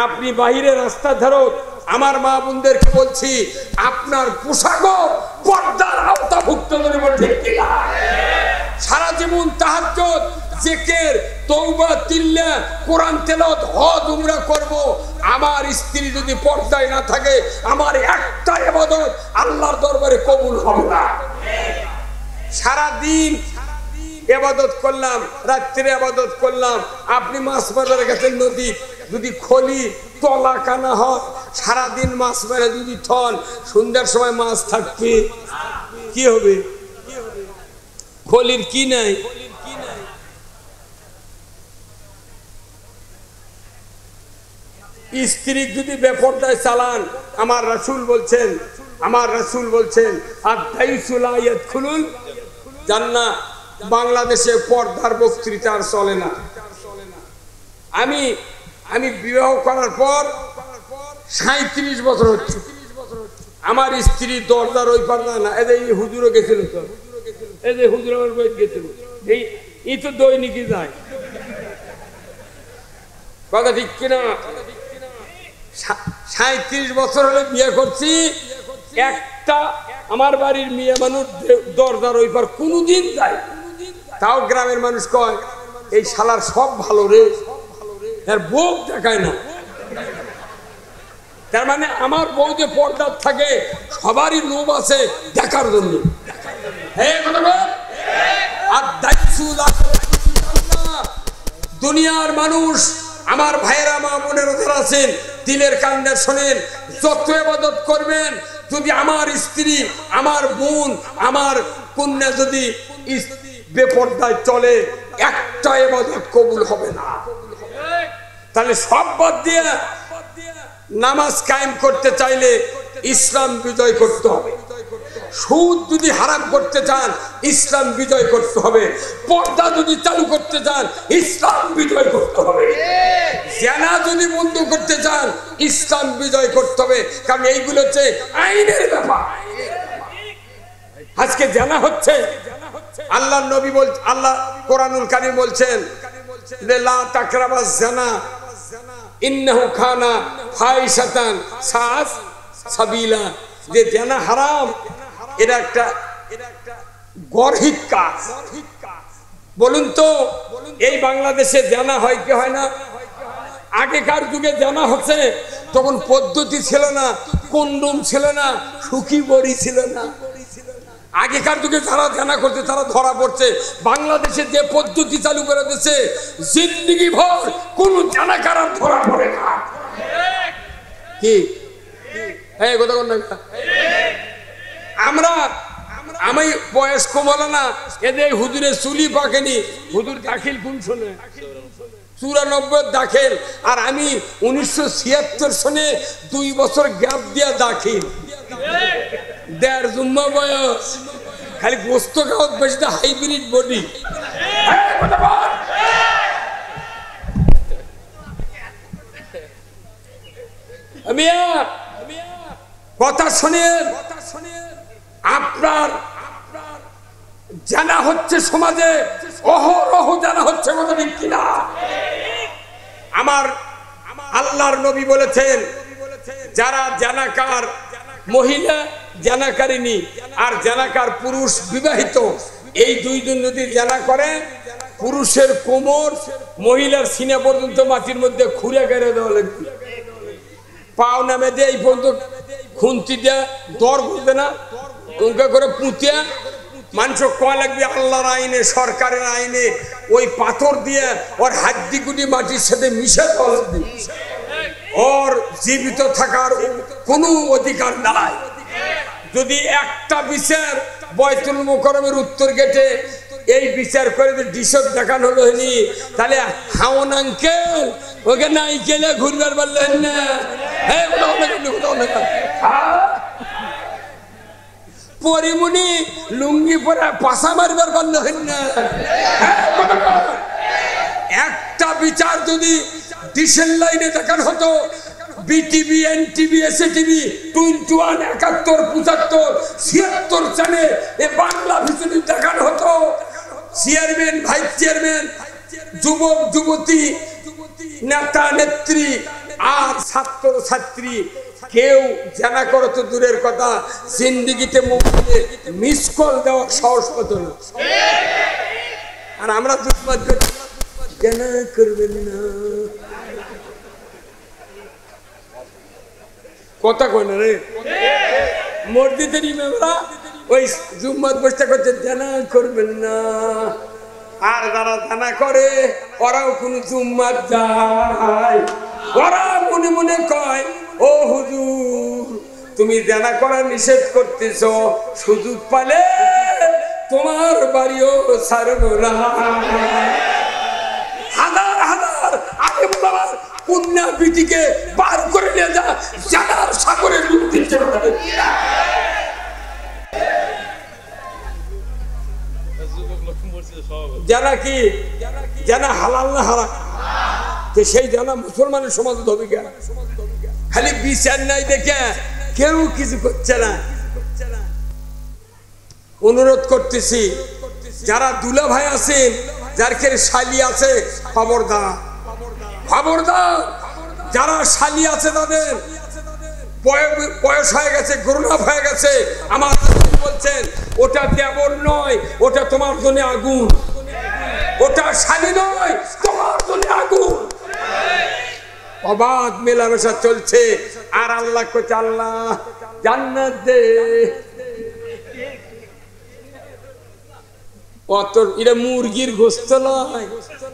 আপনি বাহিরে রাস্তা ধরো, আমার মা বোনদেরকে বলছি আপনার পোশাকও পর্দার আওতাভুক্ত করবে, ঠিক কিনা? সারা জীবন তাহাজ্জুদ, জিকির, তওবা, তিল্লা, কোরআন তেলাওয়াত, হজ উমরা করব, আমার স্ত্রী যদি পর্দায় না থাকে আমার একটা ইবাদত আল্লাহর দরবারে কবুল হবে না। সারা দিন ইবাদত করলাম, রাত্রে ইবাদত করলাম, আপনি মাছ মারার কাছে নদী যদি খলি তলা কানা হয়, সারাদিন মাছ মেরে যদি থন, সন্ধ্যার সময় মাছ থাকবে, কি হবে? খলির কি নাই? স্ত্রী যদি বেপরদায় চালান, আমার রাসূল বলছেন আদ-দাইসুল ইয়াদখুলুল জান্নাহ। বাংলাদেশে পর্দার বক্তৃতা আর চলে না। আমি বিবাহ করার পর 37 বছর হচ্ছে, আমার স্ত্রী দরজার ওই পারদা না। এই হুজুরও গেছিল তো, এই যে হুজুর আমার বই গেছিল, এই তো দৈনিকই যায়, কথা ঠিক কিনা? 37 বছর হলে বিয়ে করছি, একটা আমার বাড়ির মেয়ে মানুষ দরজার ওই পার কোনদিন যায়। তাও গ্রামের মানুষ কয় এই শালার সব ভালো রে, এর বউ দেখায় না। তার মানে আমার বউ যে পর্দার থাকে সবারই লোভ আছে দেখার জন্য। দুনিয়ার মানুষ, আমার ভাইয়েরা, মা বোনেরা যারা আছেন, দিলের কান্না শোনেন, যত ইবাদত করবেন, যদি আমার স্ত্রী, আমার বোন, আমার কন্যা যদি বেপরদায় চলে, একটা ইবাদত কবুল হবে না। তাহলে সব বাদ দিয়ে নামাজ কায়েম করতে চাইলে ইসলাম বিজয় করতে হবে। সুদ যদি হারাম করতে চান ইসলাম বিজয় করতে হবে। পর্দা যদি চালু করতে চান ইসলাম বিজয় করতে হবে। জিনা যদি বন্ধ করতে চান ইসলাম বিজয় করতে হবে, কারণ এইগুলো হচ্ছে আইনের ব্যাপার। আজকে জিনা হচ্ছে, আল্লাহর নবী বলছেন, আল্লাহ কোরআনুল কারীম বলছেন যে লা তাকরাবাজ জিনা ইন্নাহু কানা ফাহিশাতান সাআত সাবিলা। যে জিনা হারাম, এটা একটা গর্হিত কাজ। বলুন তো এই বাংলাদেশে জিনা হয় কি হয় না? আগেকার যুগে জিনা হচ্ছে, তখন পদ্ধতি ছিল না, কন্ডম ছিল না, সুখী বড়ি ছিল না। আগেকার যুগে যারা জিনা করছে তারা ধরা পড়ছে। বাংলাদেশে যে পদ্ধতি চালু করে দিয়েছে, জিন্দেগি ভর কোন জিনাকার ধরা পড়ে না। কি এই কথা কোন না? আমি বয়স কমালো না, এদের হুজুরের চুলি পাকেনি। হুজুর দাখিল কোন শোনে? 94 দাখিল, আর আমি 1976 সনে 2 বছর গ্যাপ দিয়া দাখিল। দেড় জুম্মা বয়স, খালি গোস্ত খাওয়া বেশি, হাইব্রিড বডি। কথা শোনেন, আপনার জানা হচ্ছে সমাজে অহরহ জানা হচ্ছে, কথা ঠিক কিনা? আমার আল্লাহর নবী বলেছেন যারা জানাকার মহিলা, জানাকারিনী আর জানাকার পুরুষ বিবাহিত, এই দুইজন যদি জানা করে, পুরুষের কোমর মহিলার সিনা পর্যন্ত মাটির মধ্যে খুঁড়ে গেড়ে দেওয়া লাগবে। পাও নামে দিয়ে এই পর্যন্ত খুন্তি দিয়ে দর করবে না, উনকা করে পুঁতিয়া মানুষ কয় লাগবে আল্লাহর আইনে, সরকারের আইনে ওই পাথর দিয়ে ওর হাড্ডি গুটি মাটির সাথে মিশে ফেলবে, ওর জীবিত থাকার কোনো অধিকার নাই। যদি একটা বিচার বয়তুল মুকাররমের উত্তর গেটে এই বিচার করে ডিশক দেখানো হলো হয়নি, তাহলে হাওন আঙ্কেল ওকে নাই গেলে ঘুরবার পারলেন না, পরিমণি লুঙ্গি পরে পাশা মারবার পারলেন না। একটা বিচার যদি ডিশের লাইনে দেখানো হতো, বিটিভি, এনটিভি, এসএটিভি, 21, 71, 75, 76 চ্যানেল এ বাংলা ভিতরে দেখানো হতো, চেয়ারম্যান, ভাইস চেয়ারম্যান, যুবক যুবতী, নেতা নেত্রী আর ছাত্র ছাত্রী কেউ জানা করো তো দূরের কথা, জিন্দিগিতে মোবাইলে মিস কল দেওয়ার সাহস হতো না। আর আমরা জানা করবেন না কথা কই না রে, মসজিদের ইমামরা ওই জুম্মার বসতে করতে জানা করবেন না, আর যারা জানা করে ওরাও কোন জুম্মার যায়, ওরা মনে মনে কয় ও হুজুর তুমি জানা করা নিষেধ করতেছ, সুযোগ পালে তোমার বাড়িও ছাড়বো না। হাজার হাজার আগে বলার কন্যা বিটিকে বার করে নিয়ে যা জানার সাগরে ডুব দিচ্ছে। জানা কি জানা হালাল না হারাম, সেই জানা মুসলমানের সমাজ হবে কেন? খালি বিচার নাই দেখে কেউ কিছু করছে না। অনুরোধ করতেছি যারা দুলা ভাই আছেন, যার কে শালি আছে, খবরদার খবরদার, যারা শালি আছে তাদের বয়স হয়ে গেছে, গ্রোন-আপ হয়ে গেছে, আমার বলছেন ওটা দেবর নয়, ওটা তোমার জন্য আগুন, ওটা শালি নয়, তোমার জন্য আগুন। অবাধ মেলামেশা চলছে, আর আল্লাহ কইছে আল্লাহ জান্নাত দে। অত এটা মুরগির গোস্ত নয়,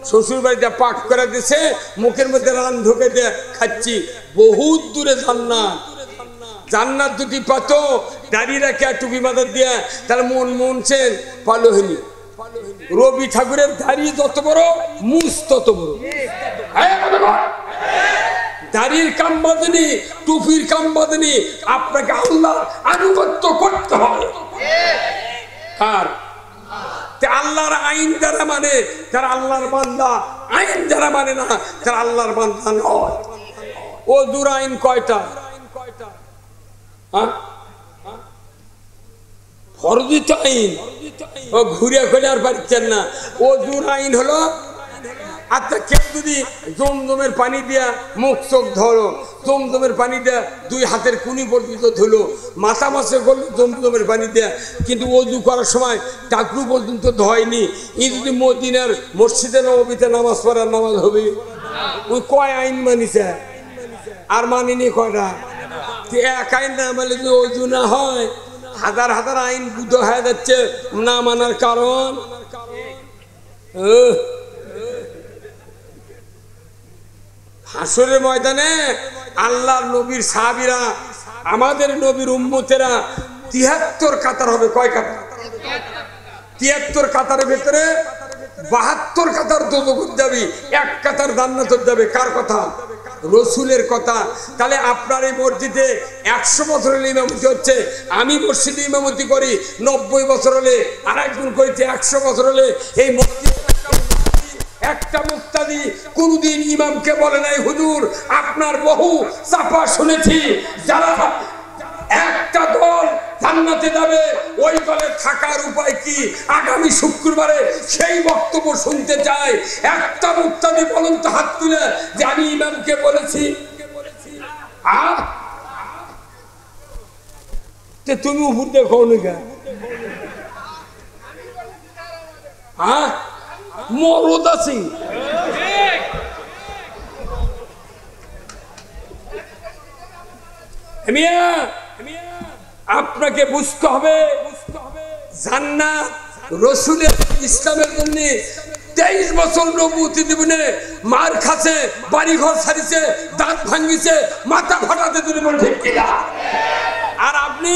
শ্বশুর বাড়িতে পাক করে দিছে, মুখের মধ্যে রান ঢুকে দিয়ে খাচ্ছি। বহুত দূরে জান্নাত, জান্নাত দুটি পাতো দাঁড়িয়ে রাখে টুপি মাথা দিয়ে, তার মন মনছেন পালো হইনি। রবি ঠাকুরের দাড়ি যত বড়, মুস তত বড়। দাড়ির কাম বাঁধেনি, টুপির কাম বাঁধেনি, আপনাকে আল্লাহ আনুগত্য করতে হবে। আর আল্লাহর আইন যারা মানে তারা আল্লাহর বান্দা, আইন যারা মানে না তারা আল্লাহর বান্দা নয়। ও দূর আইন কয়টা? ফরজিত আইন, ও ঘুরে ঘুরে আর পারছেন না। ও দূর আইন হলো, আচ্ছা কেউ যদি জমজমের পানি দিয়া মুখ চোখ ধরো, জমজমের পানি দেয়া দুই হাতের কুনি পর্যন্ত ধুলো, মাথা মাসে করলো জমজমের পানি দেয়া, কিন্তু ওযু করার সময় টাকরু পর্যন্ত ধোয়নি, ই যদি মদিনার মসজিদে নববীতে নামাজ পড়ার নামাজ হবে? ওই কয় আইন মানিছে আর মানিনি কয়টা? এক আইন না মানে যদি ওযু না হয়, হাজার হাজার আইন বুদ্ধ হয়ে যাচ্ছে না মানার কারণ। হাসরের ময়দানে আল্লাহর নবীর সাহাবীরা, আমাদের নবীর উম্মতেরা ৭৩ কাতার হবে। কয় কাতার? ৭৩ কাতারের ভিতরে ৭২ কাতার দোজখে যাবে, এক কাতার জান্নাতে যাবে। কার কথা? রসুলের কথা। তাহলে আপনার এই মসজিদে ১০০ বছর হলে ইমামতি হচ্ছে, আমি মসজিদে ইমামতি করি ৯০ বছর হলে, আর একজন করেছে ১০০ বছর হলে। এই মসজিদ একটা মুক্তাদি কোনদিন ইমামকে বলে নাই হুজুর আপনার বহু চাপা শুনেছি, যারা একটা দল জান্নাতে যাবে, ওই দলে থাকার উপায় কি? আগামী শুক্রবারে সেই বক্তব্য শুনতে চাই। একটা মুক্তাদি বলুন তো হাত তুলে যে আমি ইমামকে বলেছি। তুমি উপর দেখো না, হ্যাঁ মরদ আছি। মিয়া আপনাকে বুঝতে হবে জান্নাত রাসূলের ইসলামের জন্য 23 বছর নবুয়তি জীবনে মার খাচ্ছে, বাড়ি ঘর ছাড়িছে, দাঁত ভাঙিছে, মাথা ফাটাতে তুলে বলে ঠিক কিনা? আর আপনি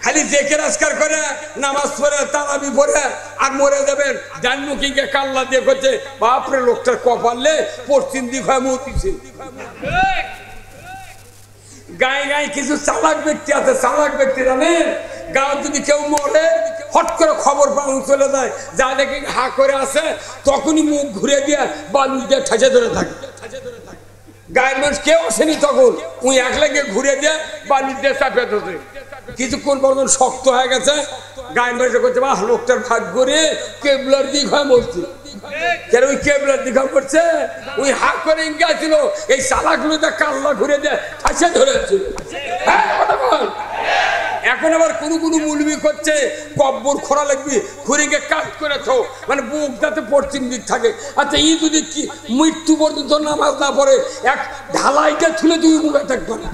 খালি জেকের আজকার করে নামাজ পড়ে তারাবি পড়ে আর মরে যাবেন। ডানমুখীকে কাল্লা দিয়ে করছে, বাপরে লোকটার কপালে পশ্চিম দিক হয়ে মরতেছে। গায়ে গায়ে কিছু চালাক ব্যক্তি আছে, চালাক ব্যক্তি জানেন, গাঁও যদি কেউ মরে হট করে খবর পাওয়া চলে যায়, যা দেখি হা করে আছে তখনই মুখ ঘুরে দিয়ে বালু দিয়ে ঠাসে ধরে থাকে। গায়ের মানুষ কেউ আসেনি তখন, উনি একলা গিয়ে ঘুরে দিয়ে বালু দিয়ে চাপে ধরে। কিছুক্ষণ পর্যন্ত শক্ত হয়ে গেছে, গায়ের মানুষ করছে বাহ লোকটার ভাগ্য রে কেবলার দিক হয়ে মরছে। কেন ওই কেবলার দিক হয়ে পড়ছে, ওই হা করে ইঙ্গা ছিল, এই চালাগুলো কাল্লা ঘুরে দিয়ে ঠাসে ধরেছে। হ্যাঁ কথা বল। এখন আবার কোনো কোনো মুলবি করছে কব্বর খোঁড়া লাগবে, খুঁড়িকে কাজ করে থো, মানে বুক যাতে পশ্চিম দিক থাকে। আচ্ছা ই যদি কি মৃত্যু পর্যন্ত নামাজ না পড়ে এক ঢালাইটা তুলে তুমি মুখে থাকবে না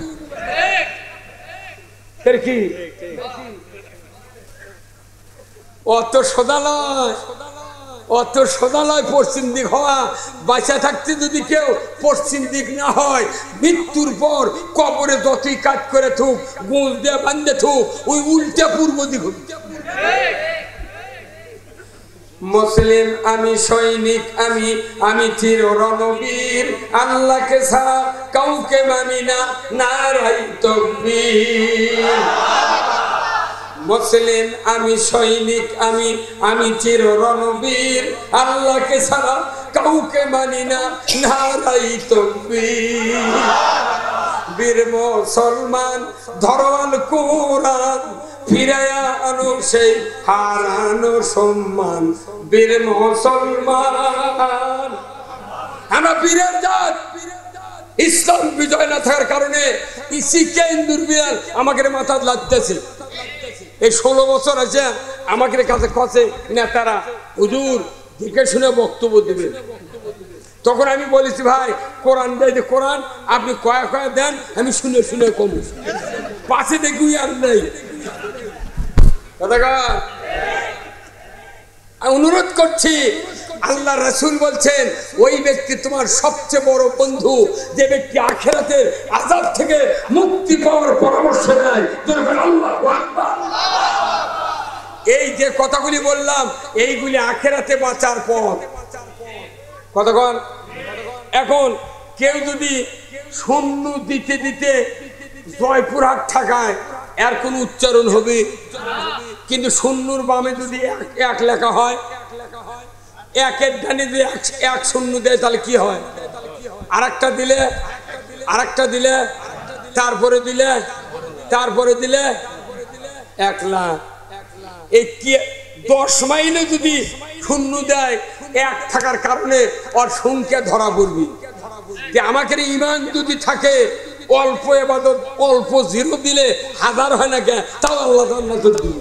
কি? অত সোজা নয়, অত সোজা নয় পশ্চিম দিক হওয়া। বাঁচা থাকতে যদি কেউ পশ্চিম দিক না হয়, মৃত্যুর পর কবরে যতই কাজ করে থুক, গোঁজ দিয়ে বান্ধে থুক, ওই উল্টে পূর্ব দিক হবে। মুসলিম আমি, সৈনিক আমি, আমি চির রণবীর, আল্লাহকে ছাড়া কাউকে মানি না, নারাই তাকবীর। মুসলিম আমি, সৈনিক আমি, আমি চির রণবীর, আল্লাহকে ছাড়া কাউকে মানি না, নারাই তাকবীর। বীর মুসলমান ধরওয়াল কোরআন, ফিরায়া আনো সেই হারানো সম্মান। বীর মুসলমান আমরা বীরের জাত। ইসলাম বিজয় না থাকার কারণে ইন্দুর বিড়াল আমাকে মাথা লাগতেছে। এই 16 বছর আছে আমাকে কাছে কছে নেতারা হুজুর দেখে শুনে বক্তব্য দেবেন। তখন আমি বলেছি ভাই কোরআন দেয়, কোরআন আপনি কয়া কয়া দেন, আমি শুনে শুনে কম পাশে দেখি আর নেই। অনুরোধ করছি, আল্লাহ রাসূল বলছেন ওই ব্যক্তি তোমার সবচেয়ে বড় বন্ধু যে ব্যক্তি আখিরাতের আযাব থেকে মুক্তি পাওয়ার পরামর্শ দেয়। আল্লাহু আকবার। এই যে কথাগুলি বললাম এইগুলি আখিরাতে বাঁচার পথ। কতক্ষণ? এখন কেউ যদি শূন্য দিতে দিতে জয়পুরহাট ঠাকায় এর কোন উচ্চারণ হবে, কিন্তু শূন্যর বামে যদি এক লেখা হয়, একের ডানে যদি এক শূন্য দেয় তাহলে কি হয়? আরেকটা দিলে, আরেকটা দিলে, তারপরে দিলে, তারপরে দিলে 1 লাখ। এই 10 মাইলে যদি শূন্য দেয়, এক থাকার কারণে ওর সংখ্যা ধরা পড়বি। যে আমাকে ইমান যদি থাকে, অল্প ইবাদত অল্প জিরো দিলে 1000 হয় না কেন, তাও আল্লাহ জান্নাত দিবে।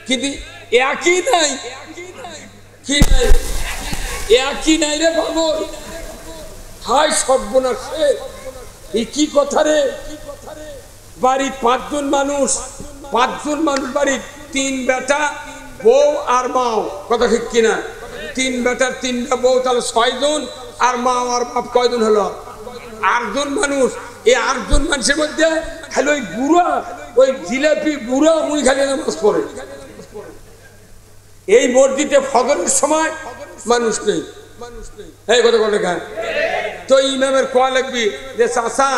কিন্তু একই নাই, কি নাই, একই নাই রে পাগল। হায় সর্বনাশ, এই কি কথা রে? বাড়ির 5 জন মানুষ, 5 জন মানুষ বাড়ির, 3 বেটা বউ আর মাও, কথা ঠিক কিনা? 3 বেটার 3টা বউ, তাহলে 6 জন, আর মা আর বাপ কয়জন হলো? 8 জন মানুষ। এই 8 জন মানুষের মধ্যে খালি ওই বুড়া, ওই জিলাপি বুড়া উনি খালি নামাজ পড়ে। এই মসজিদে ফজরের সময় মানুষ নেই। এই কথা কথা গান তো ইমামের কোয়া লাগবি যে চাচা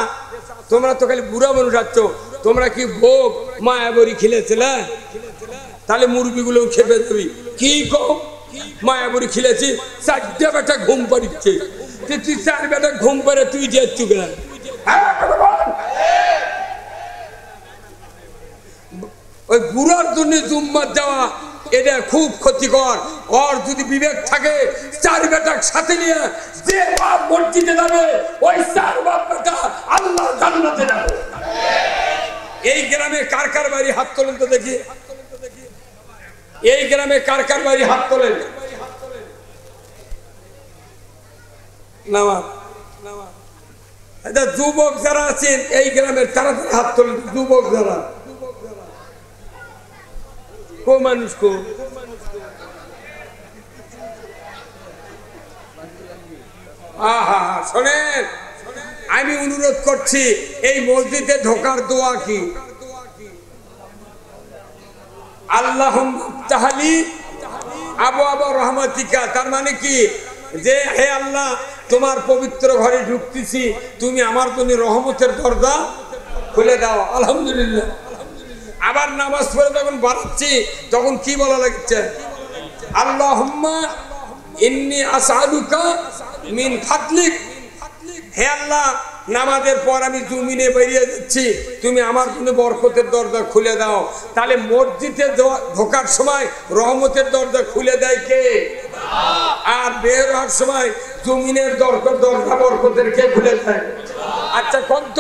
তোমরা তো খালি বুড়া মানুষ আছো, তোমরা কি ভোগ মায়াবরী খেলেছিলে? তাহলে মুরগিগুলো খেপে দেবি। কি গো মায়াবরী খেলেছি, 4টে বেটা ঘুম পাড়িচ্ছে, তুই 4 বেটা ঘুম পাড়ে তুই যে চুকে ওই বুড়ার জন্য জুম্মার যাওয়া এটা খুব ক্ষতিকর। ওর যদি বিবেক থাকে 4 বেটা সাথে নিয়ে যে বাপ মসজিদে যাবে, ওই 4 বাপ বেটা আল্লাহ জান্নাতে যাবে। এই গ্রামে কার কার বাড়ি হাত তোলেন তো দেখি। এই গ্রামে কার কার বাড়ি হাত তোলেন? নামা যুবক যারা আছেন এই গ্রামের তারা হাত তোলেন, যুবক যারা কো মানুষ কো শোনেন, আমি অনুরোধ করছি এই মসজিদে ঢোকার দোয়া কি? আল্লাহুম্মা তাহলি আবওয়াবা রহমাতিকা, তার মানে কি যে হে আল্লাহ তোমার পবিত্র ঘরে ঢুকতেছি, তুমি আমার জন্য রহমতের দরজা খুলে দাও। আলহামদুলিল্লাহ। আবার নামাজ পড়ে যখন বাড়াচ্ছি তখন কি বলা লাগছে? আল্লাহুম্মা ইন্নী আসআলুকা মিন ফাদলিক, হে আল্লাহ নামাজের পর আমি জমিনে বেরিয়ে যাচ্ছি, তুমি আমার জন্য বরকতের দরজা খুলে দাও। তাহলে মসজিদে ঢোকার সময় রহমতের দরজা খুলে দেয় কে? আর বের হওয়ার সময় জমিনের দরজা বরকতের কে খুলে দেয়? আচ্ছা কত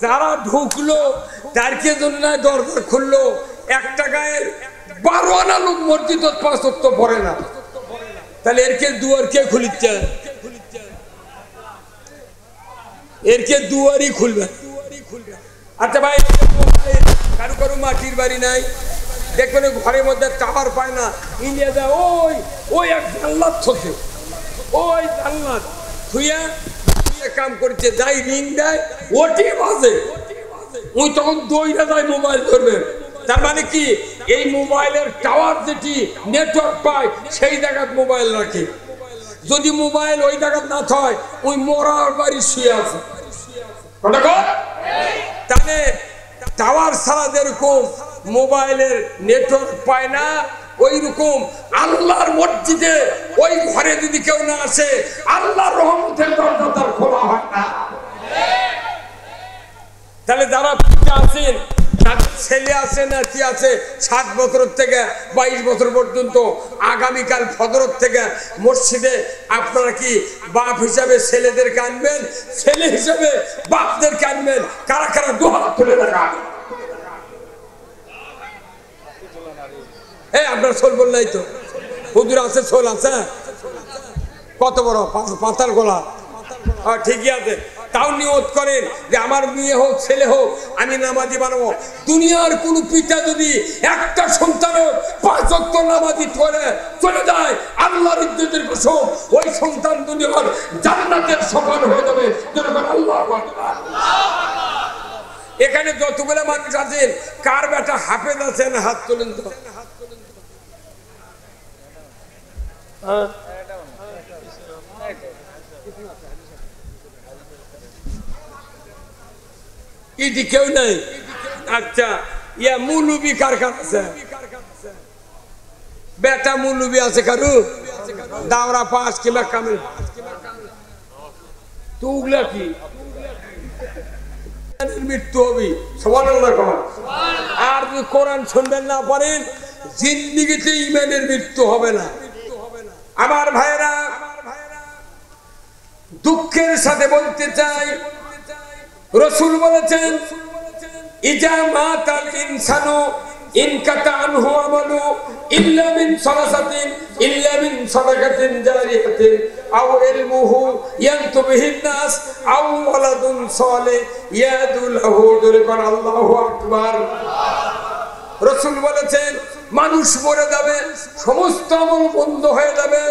যারা ঢুকলো তারকে জন্য দরজা খুললো, একটা গায়ের 12 আনা লোক মসজিদ 5 ওয়াক্ত পড়ে না, তাহলে এরকে দুয়ার কে খুলিচ্ছে? এরকে দুয়ারই খুলবে। আচ্ছা ভাই, কারো কারো মাটির বাড়ি নাই, দেখবেন ঘরের মধ্যে টাওয়ার পায় না, ইন্ডিয়া যায় ওই এক জানলাত থাকে, ওই জানলাত থুইয়া কাম করছে, যাই রিং দেয় ওটি বাজে, ওই তখন দইরা যায় মোবাইল ধরবে। তার মানে কি এই মোবাইলের টাওয়ার যেটি নেটওয়ার্ক পায় সেই জায়গায় মোবাইল রাখে। যদি মোবাইল ওই জায়গায় না থাকে ওই মরার বাড়ি শুয়ে আছে। তাহলে টাওয়ার ছাড়া যেরকম মোবাইলের নেটওয়ার্ক পায় না, ওই রকম আল্লাহর মসজিদে ওই ঘরে যদি কেউ না আসে আল্লাহর রহমতের দরজা তার খোলা হয় না। তাহলে যারা পিতা আছেন, তাদের ছেলে আছে নাতি আছে 7 বছর থেকে 22 বছর পর্যন্ত, আগামীকাল ফজর থেকে মসজিদে আপনারা কি বাপ হিসাবে ছেলেদেরকে আনবেন, ছেলে হিসাবে বাপদেরকে আনবেন? কারা কারা দুহাত তুলে দেখা? আপনার সোল বললাই তো হুজুর আছে, সোল আছে কত বড় পাতার গলা, ঠিকই আছে। তাও নিয়ত করেন যে আমার মেয়ে হোক ছেলে হোক আমি নামাজি বানাবো। দুনিয়ার কোন পিতা যদি একটা সন্তানের 5 ওয়াক্ত নামাজি করে চলে যায় আল্লাহর ইজ্জতের কসম, ওই সন্তান দুনিয়ার জান্নাতের সফল হয়ে যাবে। আল্লাহু আকবার। এখানে যতগুলো মানুষ আছেন কার বেটা হাফেজ আছেন হাত তোলেন তো। ইদি কেউ নাই? আচ্ছা ইয়া মুলুবি কার কার আছে? বেটা মুলুবি আছে কারু? দাওরা পাস কিংবা কামিল তুগলা কি মৃত্যু হবে। সুবহানাল্লাহ। আর যদি কোরআন শুনবেন না পারেন জিন্দেগিতে ঈমানের মৃত্যু হবে না। আমার ভাইরা দুঃখের সাথে বলতে চাই, রাসূল বলেছেন ইজা মাতাল ইনসানু ইনকাতা আনহু আমালু ইল্লা মিন সালাসাতিন ইল্লা মিন সাদাকাতিন জারিয়াতিন আও ইলমুহু ইয়ানতুবিহিন নাস আও ওয়ালাদুন সালিহ ইয়াদুলহু। আল্লাহু আকবার। রাসূল বলেছেন মানুষ মরে যাবে, সমস্ত আমল বন্ধ হয়ে যাবে,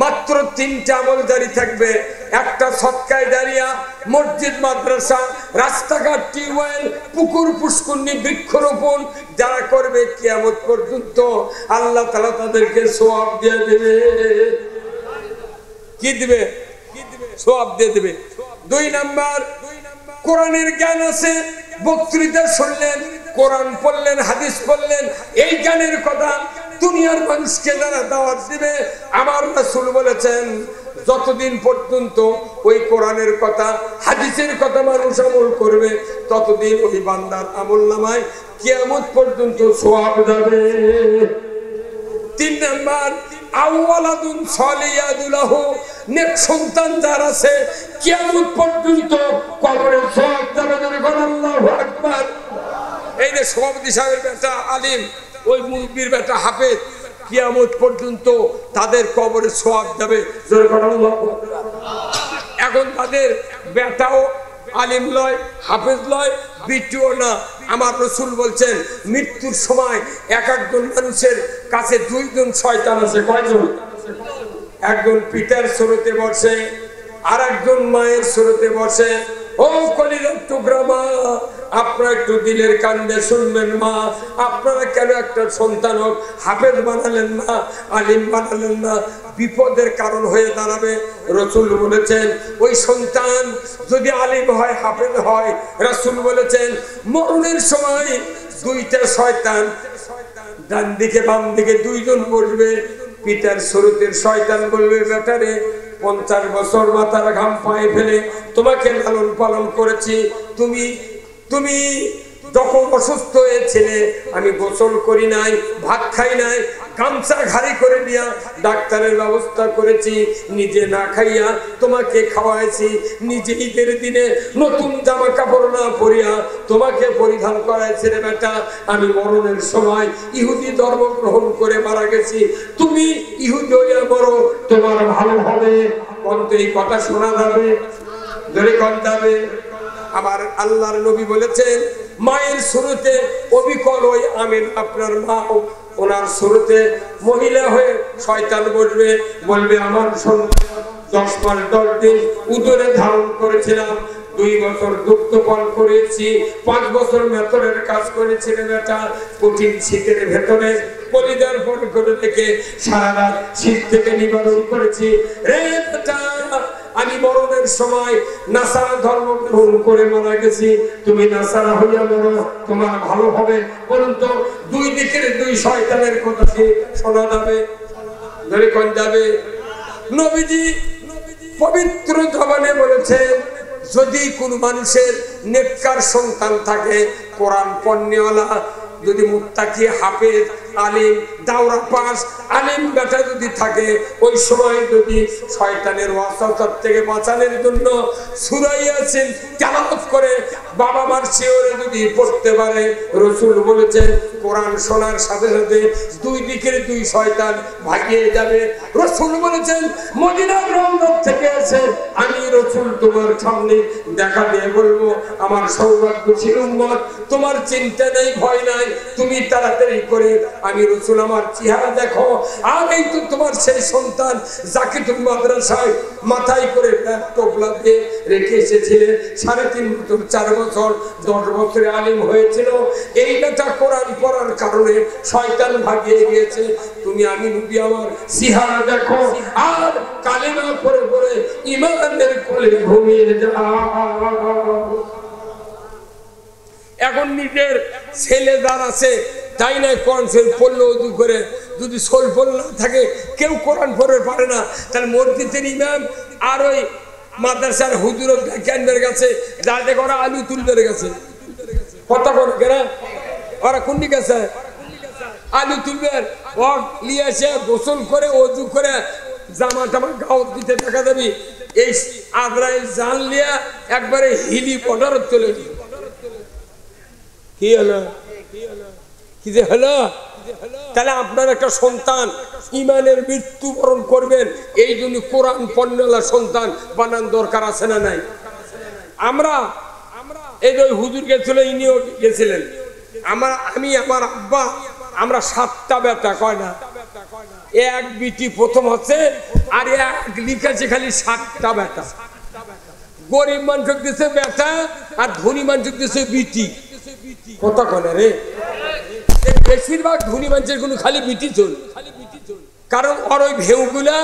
মাত্র 3টা আমল জারি থাকবে। একটা সদকায়ে জারিয়া, মসজিদ মাদ্রাসা, রাস্তাঘাট, টিউবওয়েল, পুকুর পুষ্করণী, বৃক্ষরোপণ যারা করবে কিয়ামত পর্যন্ত আল্লাহ তাআলা তাদেরকে সওয়াব দিয়ে দেবে। কি দিবে? সওয়াব দিয়ে দেবে। 2 নাম্বার, কোরআনের জ্ঞান আছে, বক্তৃতা শুনলেন, কোরআন পড়লেন, হাদিস পড়লেন, এই জ্ঞানের কথা দুনিয়ার মানুষকে যারা দাওয়াত দিবে, আমার রাসূল বলেছেন যতদিন পর্যন্ত ওই কোরআনের কথা হাদিসের কথা মানুষ আমল করবে ততদিন ওই বান্দার আমলনামায় কিয়ামত পর্যন্ত সওয়াব যাবে। 3 নাম্বার, আওয়ালাদুন সালিয়াদুলাহু, নেক সন্তান যার আছে কিয়ামত পর্যন্ত কবরে সওয়াব যাবে। আল্লাহু আকবার। এই যে সভাপতি সাহেবের বেটা আলিম, ওই মুরব্বির বেটা হাফেজ, কিয়ামত পর্যন্ত তাদের কবরে সওয়াব যাবে। এখন তাদের বেটাও আলিম লয়, হাফেজ লয়, বিটিও না। আমার রাসূল বলছেন মৃত্যুর সময় এক একজন মানুষের কাছে দুইজন শয়তান আছে। কয়জন? একজন পিতার সুরতে বসে, আর একজন মায়ের সুরতে বসে। ও কলিজার টুকরা মা, আপনারা একটু দিলের কান্দে শুনবেন মা, আপনারা কেন একটা সন্তান হোক হাফেজ বানালেন না, আলিম বানালেন না? বিপদের কারণ হয়ে দাঁড়াবে। রাসূল বলেছেন ওই সন্তান যদি আলিম হয়, হাফেজ হয়, রাসূল বলেছেন মরণের সময় দুইটা শয়তান ডান দিকে বাম দিকে দুইজন বসবে। পিতার সুরতের শয়তান বলবে বেটারে 50 বছর মাথার ঘাম পায়ে ফেলে তোমাকে লালন পালন করেছি, তুমি তুমি যখন অসুস্থ হয়েছিলে আমি গোসল করি নাই, ভাত খাই নাই, গামছা ঘাড়ি করে নিয়ে ডাক্তারের ব্যবস্থা করেছি, নিজে না খাইয়া তোমাকে খাওয়াইছি, নিজে ঈদের দিনে নতুন জামা কাপড় না পরিয়া তোমাকে পরিধান করাইছি রে বেটা। আমি মরণের সময় ইহুদি ধর্ম গ্রহণ করে মারা গেছি, তুমি ইহুদি হইয়া মরো, তোমার ভালো হবে। কিন্তু এই কথা শোনা যাবে, ধরে কন যাবে। আমার আল্লাহর নবী বলেছেন মায়ের শুরুতে অবিকল ওই আমিন আপনার মা, ওনার শুরুতে মহিলা হয়ে শয়তান বসবে, বলবে আমার সন্তান 10 মাস 10 দিন উদরে ধারণ করেছিলাম, 2 বছর দুগ্ধ পান করেছি, 5 বছর মেথরের কাজ করেছিলেন বেটা, কঠিন শীতের ভেতরে কলিজার পর করে থেকে সারা রাত শীত থেকে নিবারণ করেছি রে বেটা। আমি মরণের সময় নাসারা ধর্ম গ্রহণ করে মারা গেছি, তুমি নাসারা হইয়া মরো, তোমার ভালো হবে। পরন্তু দুই দিকের দুই শয়তানের কথা শোনা যাবে, ধরে কোন যাবে। নবীজি পবিত্র জবানে বলেছেন যদি কোন মানুষের নেককার সন্তান থাকে, কোরআন পণ্যওয়ালা, যদি মুত্তাকি, হাফেজ, আলিম, দাওরা পাস আলিম বেটা যদি থাকে, ওই সময় যদি শয়তানের ওয়াসওয়াসা থেকে বাঁচানোর জন্য সূরা ইয়াসিন তেলাওয়াত করে বাবা মার শিওরে যদি পড়তে পারে, রাসূল বলেছেন কোরআন শোনার সাথে সাথে দুই দিকের দুই শয়তান ভাগিয়ে যাবে। রাসূল বলেছেন মদিনার রওজা থেকে এসে আমি রাসূল তোমার সামনে দেখা দিয়ে বলবো আমার সৌভাগ্যশীল উম্মত, তোমার চিন্তা নেই, ভয় নাই, তুমি তাড়াতাড়ি করে আমি রাসূল আমার চেহারা দেখো। আর এই তো তোমার সেই সন্তান যাকে তুমি মাদ্রাসায় মাথায় করে টোপলা দিয়ে রেখে এসেছিলে, 3.5 বছর 4 বছর 10 বছরে আলিম হয়েছিল, এই বেটা কোরআন পড়ার কারণে শয়তান ভাগিয়ে গিয়েছে, তুমি আমি নবী আমার চেহারা দেখো আর কালেমা পড়ে পড়ে ঈমানের কোলে ঘুমিয়ে যাও। এখন নিজের ছেলে যার আছে তাই নাই কোরআন শরীফ পড়লে ওযু করে, যদি সোল পড়ে না থাকে কেউ কোরআন পড়তে পারে না, তাহলে মসজিদের ইমাম আর ওই মাদ্রাসার হুজুর জ্ঞানের কাছে যাতে করা আলু তুলবে গেছে কথা করে কেনা, ওরা কোন দিকে আছে আলু তুলবে, ও নিয়ে এসে গোসল করে ওযু করে জামা টামা গাও দিতে দেখা যাবি, এই আদ্রাই জান লিয়া একবারে হিলি পটার চলে। কি হলো, কি যে হলো? তাহলে আপনার একটা সন্তান ইমানের মৃত্যুবরণ করবেন, এই জন্য কোরআন পণ্যলা সন্তান বানান দরকার আছে না নাই? আমরা এই যে হুজুর গেছিল, ইনিও গেছিলেন, আমি আমার আব্বা, আমরা 7টা বেটা, কয় না, এক বিটি প্রথম হচ্ছে, আর এক লিখেছে খালি 7টা বেটা। গরিব মানুষ দিছে বেটা আর ধনী মানুষ দিছে বিটি, কথা কনে রে। বেশিরভাগ ধনী মানুষের কোনো খালি বিটি চল, কারণ ওর ওই ভেউগুলা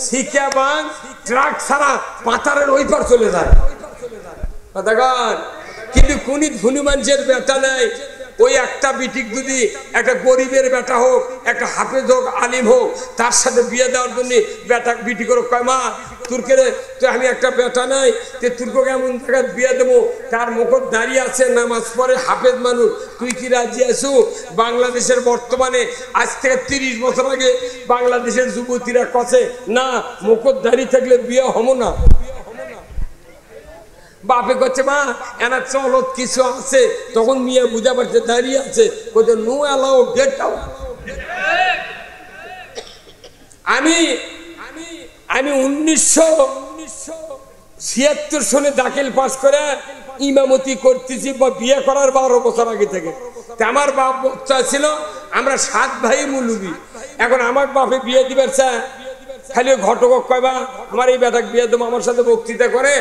শিকাবান ট্রাক ছাড়া পাতারের ওই পার চলে যায়, কিন্তু কোন ধনী মানুষের বেটা নাই। ওই একটা বিটিক যদি একটা গরিবের বেটা হোক, একটা হাফেজ হোক, আলিম হোক, তার সাথে বিয়ে দেওয়ার জন্য বেটা বিটি করে কয় মা তুরকে তো আমি একটা বেটা নাই, যে তুর্কে এমন জায়গায় বিয়ে দেবো, তার মুখত দাঁড়িয়ে আছে, নামাজ পড়ে, হাফেজ মানুষ, তুই কি রাজি আছো? বাংলাদেশের বর্তমানে আজ থেকে 30 বছর আগে বাংলাদেশের যুবতীরা কছে না মুখত দাঁড়িয়ে থাকলে বিয়ে হবো না। বাপে করছে মা এনার চলত কিছু আছে, তখন মিয়া বুঝা পারছে দাঁড়িয়ে আছে, কোথাও নো অ্যালাউ গেট আউট। আমি 1900 76 সনে দাখিল পাস করে ইমামতি করতেছি বা বিয়ে করার 12 বছর আগে থেকে। আমার বাপ বক্তা ছিল, আমরা 7 ভাই মুলুবি। এখন আমার বাপে বিয়ে দিবার চায়, খালি ঘটক কয়বা আমার এই বেটাকে বিয়ে দেবো, আমার সাথে বক্তৃতা করে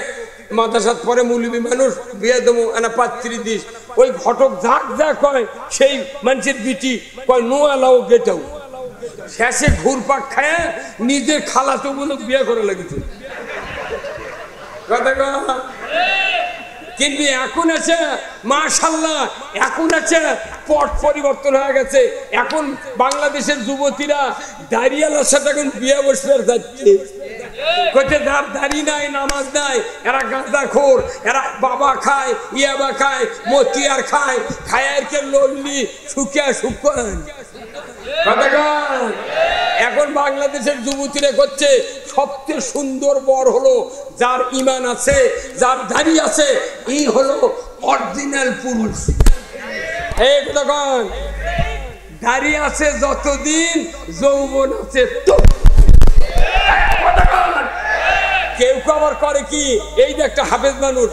মাদ্রাসাত পরে মুলুবি মানুষ বিয়ে দেবো এনা পাত্রী দিস। ওই ঘটক যাক যা কয় সেই মানুষের বিটি কয় নো অ্যালাউ গেট আউট। শেষে ঘুরপাক খায় নিজের খালাতো বলে বিয়ে করে লাগছে। কিন্তু এখন আছে মাশাআল্লাহ, এখন আছে পট পরিবর্তন হয়ে গেছে। এখন বাংলাদেশের যুবতীরা দাঁড়িয়ালার সাথে এখন বিয়ে বসতে যাচ্ছে। কোথায় দাড়ি নাই, নামাজ নাই, এরা গাঁজাখোর, এরা বাবা খায়, ইয়াবা খায়, মতিয়ার খায়, খায়ারকে লল্লি শুকিয়া শুকান। এখন বাংলাদেশের যুবতীরা করছে সবচেয়ে সুন্দর বর হলো যার ঈমান আছে, যার দাড়ি আছে, এই হলো অরিজিনাল পুরুষ। এই দেখুন, দাড়ি আছে যতদিন যৌবন আছে কেউ আবার করে কি, এই যে একটা হাফেজ মানুষ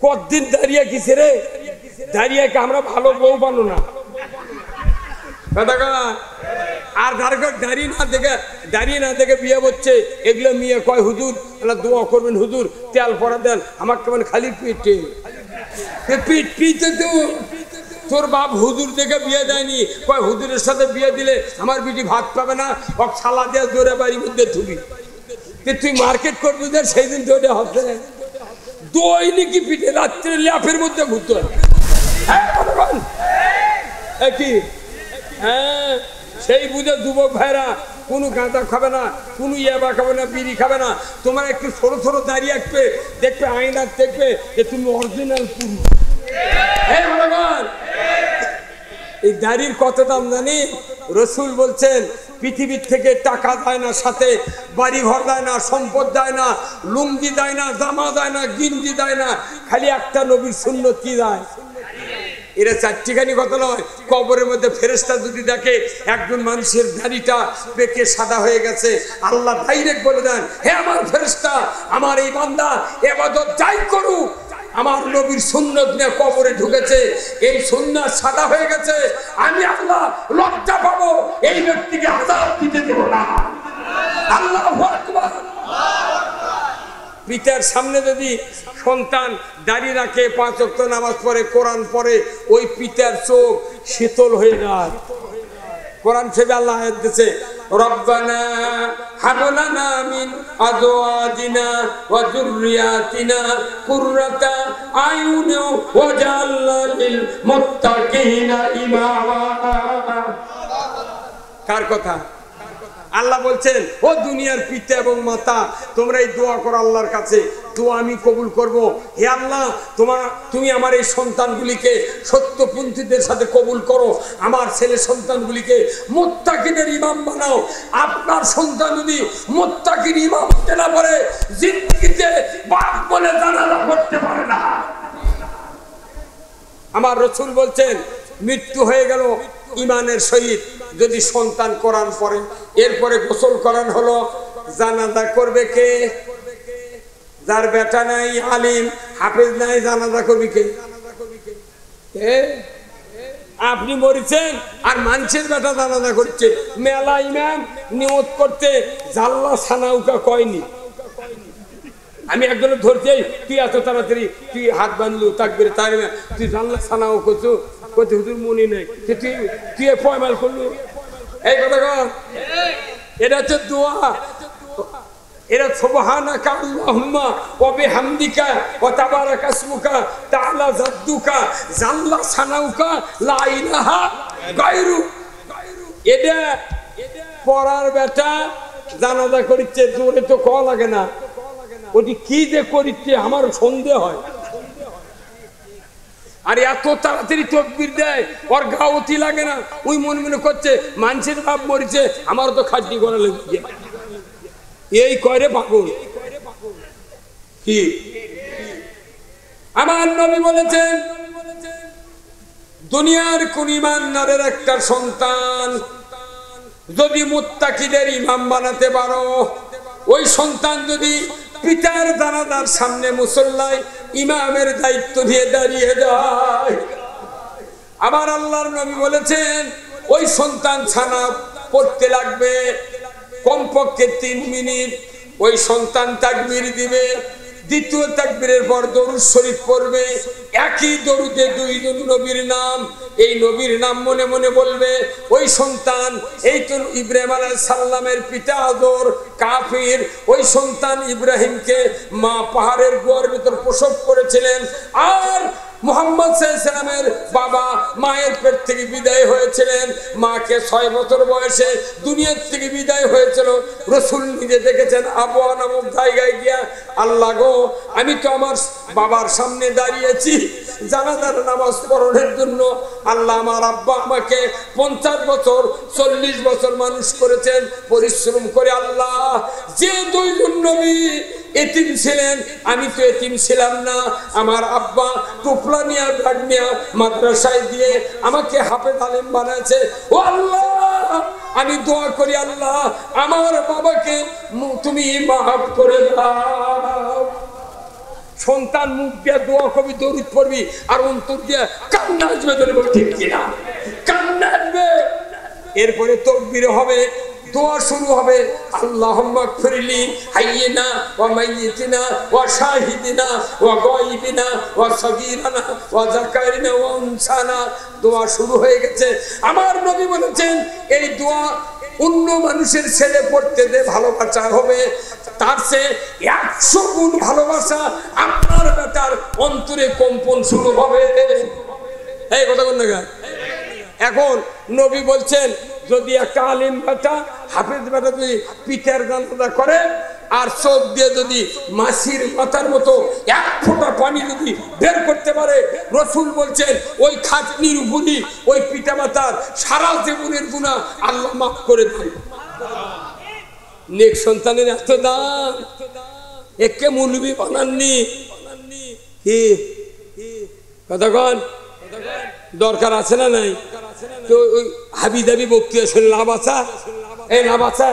কতদিন দাঁড়িয়ে গেছে রে, দাঁড়িয়ে আমরা ভালো বউ বানো না। আর দাঁড়িয়ে না দেখে বিয়ে হচ্ছে, এগুলো মেয়ে কয় হুজুর দোয়া করবেন, হুজুর তেল পরা দেন আমার কেমন খালি পেটে পিট পিতে তো তোর বাপ হুজুর দেখে বিয়ে দেয়নি, কয় হুজুরের সাথে বিয়ে দিলে আমার বিটি ভাত পাবে না, ও ছালা দিয়ে দৌড়ে বাড়ির মধ্যে থুবি। তুই মার্কেট করবি দেন সেই দিন দৌড়ে হবে দৈনিকই পিঠে রাত্রে ল্যাপের মধ্যে ঘুরতে কি। হ্যাঁ, সেই বুঝে যুবক ভাইরা কোনো গাঁদা খাবে না, কোনো ইয়াবা খাবে না, বিড়ি খাবে না। তোমার একটু ছোট ছোট দাঁড়িয়ে আসবে, দেখবে আয়নার দেখবে যে তুমি অরিজিনাল পুরুষ। এই দাড়ির কত দাম জানি? রসুল বলছেন পৃথিবীর থেকে টাকা দেয় না, সাথে বাড়ি ঘর দেয় না, সম্পদ দেয় না, লুঙ্গি দেয় না, জামা দেয় না, গিঞ্জি দেয় না, খালি একটা নবীর সুন্নত কি দেয়? এরা চারটিখানি কথা নয়। কবরের মধ্যে ফেরেশতা যদি দেখে একজন মানুষের দাড়িটা পেকে সাদা হয়ে গেছে, আল্লাহ ডাইরেক্ট বলে দেন, হে আমার ফেরেশতা, আমার এই বান্দা ইবাদত যাই করুক, আমার নবীর সুন্নত নিয়ে কবরে ঢুকেছে, এই সুন্নাত সাদা হয়ে গেছে, আমি আল্লাহ লজ্জা পাবো, এই ব্যক্তিকে আযাব দিতে দেব না। আল্লাহু আকবার। পিতার সামনে যদি সন্তান দাঁড়িয়ে রাখে, 5 ওয়াক্ত নামাজ পড়ে, কোরআন পড়ে, ওই পিতার চোখ শীতল হয়ে যায়। কোরআন থেকে আল্লাহ আয়াত দিয়েছে, রব্বানা হাব লানা মিন আজওয়াজিনা ওয়া যুররিয়াতিনা কুররাতা আয়ুন ওয়াজআলনা লিল মুত্তাকিনা ইমামা। কার কথা? আল্লাহ বলছেন, ও দুনিয়ার পিতা এবং মাতা, তোমরা এই দোয়া করো আল্লাহর কাছে, দোয়া আমি কবুল করব। হে আল্লাহ, তুমি আমার এই সন্তানগুলিকে সত্যপন্থীদের সাথে কবুল করো, আমার ছেলে সন্তানগুলিকে মুত্তাকিনের ইমাম বানাও। আপনার সন্তান যদি মুত্তাকির ইমাম হতে না পারে, জিন্দেগিতে বাপ বলে জানাজা করতে পারে না। আমার রাসূল বলছেন, মৃত্যু হয়ে গেল ইমানের সহিত যদি সন্তান কোরআন পড়ে, এরপরে গোসল করান হলো, জানাজা করবে কে? যার বেটা নাই, আলিম হাফেজ নাই, জানাজা করবে কে? আপনি মরেছেন আর মানুষের বেটা জানাজা করছে। মেলা ইমাম নিয়ত করতে জাল্লা সানাউকা কয়নি। আমি একজনের ধরতে, তুই এত তাড়াতাড়ি তুই হাত বাঁধলু তাকবীরে তাহরিমা, তুই জাল্লা সানাও করছো, কত হুজুর মনে নাই, তুই পয়মাল করলু। এই কথা কর, এটা হচ্ছে দোয়া। এরা সুবহানাকা আল্লাহুম্মা ওয়া বিহামদিকা ওয়া তাবারাকা ইসমুকা তাআলা জাদ্দুকা জাল্লা সানাউকা লা ইলাহা গায়রু। এটা পড়ার বেটা জানাজা করিচ্ছে, জোরে তো কওয়া লাগে না, ওটি কি যে করিচ্ছে আমার সন্দেহ হয়। আর এত তাড়াতাড়ি তকবীর দেয়, ওর গাওতি লাগে না, ওই মনে মনে করছে মানুষের বাপ মরিছে, আমারও তো খাটনি করা লাগছে। এই কয়রে পাগল কি? আমার নবী বলেছেন, দুনিয়ার কোন ইমানদারের একটা সন্তান যদি মুত্তাকিদের ইমাম বানাতে পারো, ওই সন্তান যদি পিতার জানাজার সামনে মুসল্লায় ইমামের দায়িত্ব নিয়ে দাঁড়িয়ে যায়। আমার আল্লাহর নবী বলেছেন ওই সন্তান ছানা পড়তে লাগবে কমপক্ষে 3 মিনিট। ওই সন্তান তাকবীর দিবে, দ্বিতীয় তাকবীরের পর দরুদ শরীফ পড়বে, একই দরুদে 2 জন নবীর নাম, এই নবীর নাম মনে মনে বলবে। ওই সন্তান এই তো ইব্রাহিম আলাইহিস সালামের পিতা আদর কাফির, ওই সন্তান ইব্রাহিমকে মা পাহাড়ের গুহার ভিতর প্রসব করেছিলেন। আর মুহাম্মদ সাল্লাল্লাহু আলাইহি সাল্লামের বাবা মায়ের পেট থেকে বিদায় হয়েছিলেন, মাকে 6 বছর বয়সে দুনিয়া থেকে বিদায় হয়েছিল। রাসূল নিজে দেখেছেন আবওয়া নামক জায়গায় গিয়া, আল্লাহ গো আমি তো আমার বাবার সামনে দাঁড়িয়েছি জানাজার নামাজ পড়ানোর জন্য। আল্লাহ আমার আব্বা আমাকে 50 বছর 40 বছর মানুষ করেছেন পরিশ্রম করে। আল্লাহ যে 2 জন নবী এতিম ছিলেন, আমি তো এতিম ছিলাম না। আমার আব্বা টুপলা নিয়ে ব্যাগ নিয়ে মাদ্রাসায় দিয়ে আমাকে হাফেজ আলেম বানাইছে। ও আল্লাহ আমি দোয়া করি আল্লাহ আমার বাবাকে তুমি মাফ করে দাও। সন্তান মুখ দিয়ে দোয়া করবি, দরুদ পড়বি, আর অন্তর দিয়ে কান্না আসবে, ঠিক কিনা? কান্না আসবে। এরপরে তাকবীর হবে, দোয়া শুরু হবে। আল্লাহুম্মা গফিরলি হাইয়িনা ওয়া মাইয়িতিনা ওয়া শাহিদিনা ওয়া গায়বিনা ওয়া সাগীরানা ওয়া যাকারিনা ওয়া উনসানা। দোয়া শুরু হয়ে গেছে। আমার নবী বলেছেন এই দোয়া অন্য মানুষের ছেলে পড়তে দে ভালোবাসা হবে, তার চেয়ে 100 গুণ ভালোবাসা আপনার বেটার অন্তরে কম্পন শুরু হবে। এই কথা কোন জায়গা? এখন নবী বলছেন যদি একটা আলিম বেটা হাফেজ বেটা যদি পিতার জানাজা করে আর চোখ দিয়ে যদি মাছির মাথার মতো 1 ফোঁটা পানি যদি বের করতে পারে, রাসূল বলছেন ওই খাটনির উপরই ওই পিতা মাতার সারা জীবনের গুনাহ আল্লাহ মাফ করে দেন। নেক সন্তানের এত দাম, একে মৌলবি বানাননি। কি কথা কন? দরকার আছে না নাই? তো ওই হাবি দাবি বক্তৃতা শুনে লাভ আছে? এই লাভ আছে?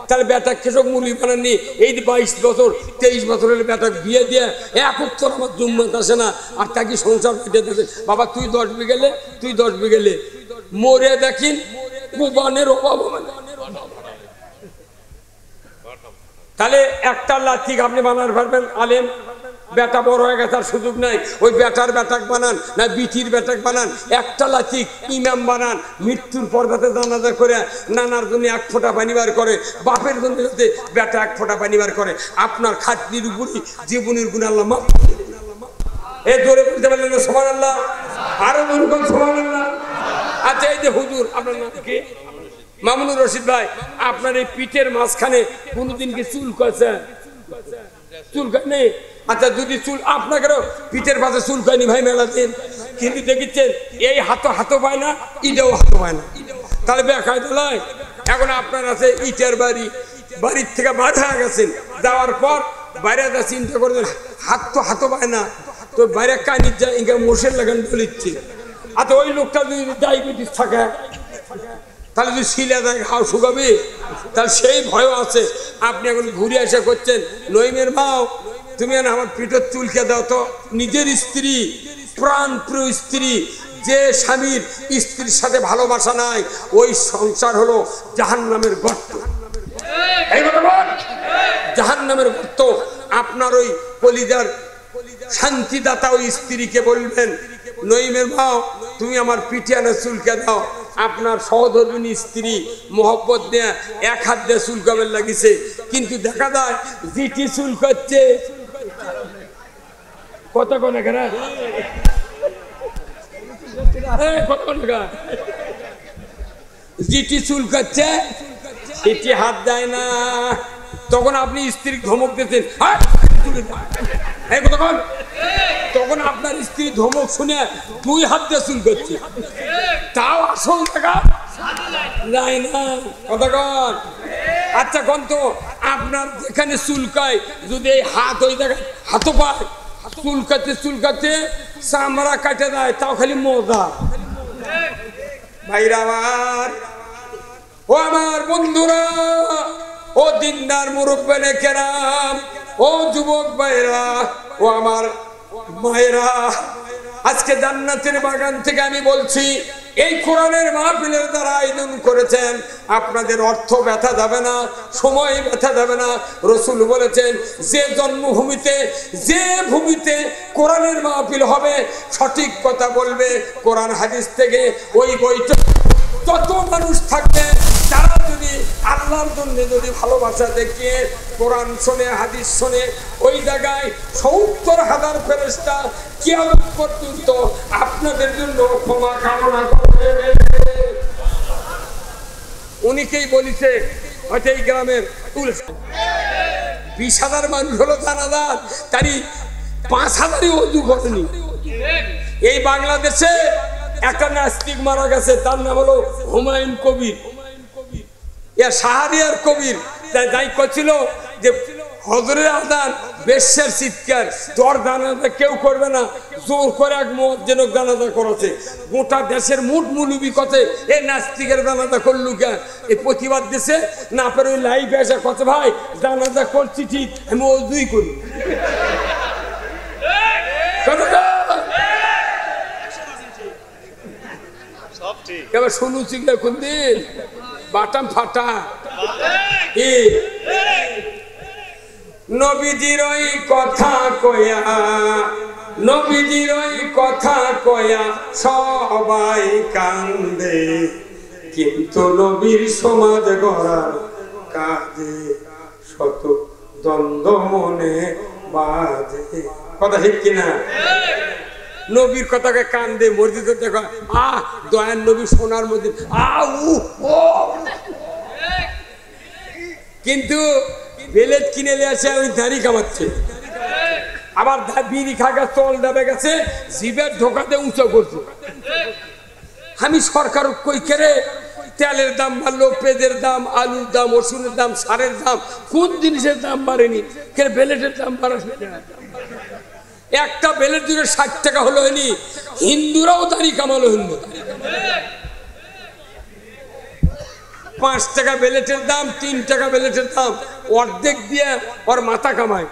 তাহলে বেটা কৃষক মৌলবি বানাননি। এই 22 বছর 23 বছরের বেটা বিয়ে দিয়ে এক উত্তর আমার জুম্মত আসে না, আর তাকে সংসার পেটে দিতে বাবা তুই 10 বিঘেলে তুই 10 বিঘেলে মরে দেখিন কোবানের অভাব হবে না। তাহলে একটা লাঠিক আপনি বানাতে পারবেন আলেম, বেটা বড় হয়ে গেছে আর সুযোগ নাই, ওই বেটার বেটাক বানান না বিটির বেটাক বানান, একটা লাঠিক ইমাম বানান, মৃত্যুর পর যাতে জানাজা করে নানার জন্য 1 ফোঁটা পানি বার করে, বাপের জন্য যাতে বেটা 1 ফোঁটা পানি বার করে, আপনার খাটনির উপরই জীবনের গুণ আল্লাহ মাফ। এ জোরে বলতে পারলেন না সুবহানাল্লাহ? আরো বলুন সুবহানাল্লাহ। আচ্ছা এই যে হুজুর আপনার নাম কি? মামুনুর রশিদ ভাই, আপনার এই পিঠের মাঝখানে কোনদিন কি চুল কয়েছে? চুল নেই? আচ্ছা যদি চুল আপনাকেও পিঠের পাশে চুল কয়নি ভাই মেলা দিন, কিন্তু দেখেছেন এই হাতো পায় না, ইটাও হাতো পায় না, তাহলে বেকায় তোলায়। এখন আপনার আছে ইটের বাড়ি, বাড়ির থেকে বার হয়ে গেছেন, যাওয়ার পর বাইরে যা চিন্তা করছেন হাতো পায় না, তো বাইরে কানি যায় ইঙ্গা মোষের লাগান বলিচ্ছে। আচ্ছা ওই লোকটা যদি ডায়াবেটিস থাকে তাহলে যদি শিলা দেয় হাও শুকাবে, তাহলে সেই ভয়ও আছে। আপনি এখন ঘুরে এসে করছেন নইমের মাও তুমি আমার পিঠের চুলকে দাও তো। নিজের স্ত্রী, প্রাণ প্রিয় স্ত্রী, যে স্বামীর স্ত্রীর সাথে ভালোবাসা নাই ওই সংসার হলো জাহান্নামের গর্ত। জাহান্নামের গর্ত। আপনার ওই কলিজার শান্তিদাতা ওই স্ত্রীকে বলবেন নইমের মাও তুমি আমার পিঠে আনা চুলকে দাও। আপনার সহধর্মিনী স্ত্রী মোহব্বত নিয়ে 1 হাত দিয়ে চুলকাবের লাগিছে, কিন্তু দেখা যায় জিটি চুল করছে। কত কোনে কেন জিটি চুল করছে, সিটি হাত দেয় না। তখন আপনি স্ত্রী ধমক দিতেন, তখন আপনার স্ত্রী ধমক শুনে 2 হাত দিয়ে চুল করছে, তাও আসল টাকা নাই না। কতক্ষণ? আচ্ছা কোন তো আপনার যেখানে চুলকায় যদি এই হাত ওই জায়গায় হাতও পায়, চুলকাতে চামড়া কাটে দেয়, তাও খালি মজা। ভাইরা আমার, ও আমার বন্ধুরা, ও দিনদার মুরব্বিনে কেরাম, ও যুবক ভাইরা, ও আমার মায়েরা, আজকে জান্নাতের বাগান থেকে আমি বলছি, এই কোরআনের মাহফিলের দ্বারা আয়োজন করেছেন, আপনাদের অর্থ ব্যথা যাবে না, সময় ব্যথা যাবে না। রাসূল বলেছেন, যে জন্মভূমিতে, যে ভূমিতে কোরআনের মাহফিল হবে, সঠিক কথা বলবে কোরআন হাদিস থেকে, ওই বইটা তত মানুষ থাকবে যারা যদি আল্লাহর জন্য যদি ভালোবাসা দেখিয়ে কোরআন শোনে, হাদিস শোনে, ওই জায়গায় ৭০,০০০ ফেরেশতা কিয়ামত পর্যন্ত আপনাদের জন্য ক্ষমা কামনা করবে। উনিকেই বলিছে, হয়তো এই গ্রামের ২০,০০০ মানুষ হলো জানাজার, তারই ৫,০০০ই ওযু করেনি। এই বাংলাদেশে একটা নাস্তিক মারা গেছে, তার নাম হলো হুমায়ুন কবির, শাহরিয়ার কবির। যাই করছিল যে হজরের আজান, বেশ্যার চিৎকার, তোর জানাজা কেউ করবে না, জোর করে এক মুয়াজ্জিনক জানাজা করেছে। গোটা দেশের মুঠ মুলুবি কথা, এই নাস্তিকের জানাজা করলু কেন, এই প্রতিবাদ দিছে না পেরে ওই লাইভে এসে কথা, ভাই জানাজা করছি ঠিক, আমি ওযুই করি। এবার শুনুছি কোন দিন বাটাম ফাটা। নবীজির ওই কথা কয়া, নবীজির ওই কথা কয়া সবাই কান্দে, কিন্তু নবীর সমাজ গড়ার কাজে শত দ্বন্দ্ব মনে বাজে। কথা ঠিক কিনা? নবীর কথাকে কান্দে, মসজিদে দেখো দয়ার নবী সোনার মসজিদ, কিন্তু বেলেট কিনে নিয়ে আসে ওই দাড়ি কামাচ্ছে, আবার বিড়ি খাগা চল দাবে গেছে, জিভের ঢোকাতে উঁচু করছে। আমি সরকার কই কেরে তেলের দাম বাড়লো, পেঁয়াজের দাম, আলুর দাম, রসুনের দাম, সারের দাম, কোন জিনিসের দাম বাড়েনি, কেন বেলেটের দাম বাড়াচ্ছে? একটা বেলেট জুড়ে ৬০ টাকা হলো, হয়নি হিন্দুরাও দাড়ি কামালো, হিন্দু ৫ টাকা বেলেটের দাম, ৩ টাকা বেলেটের দাম, অর্ধেক দিয়ে ওর মাথা কামায়।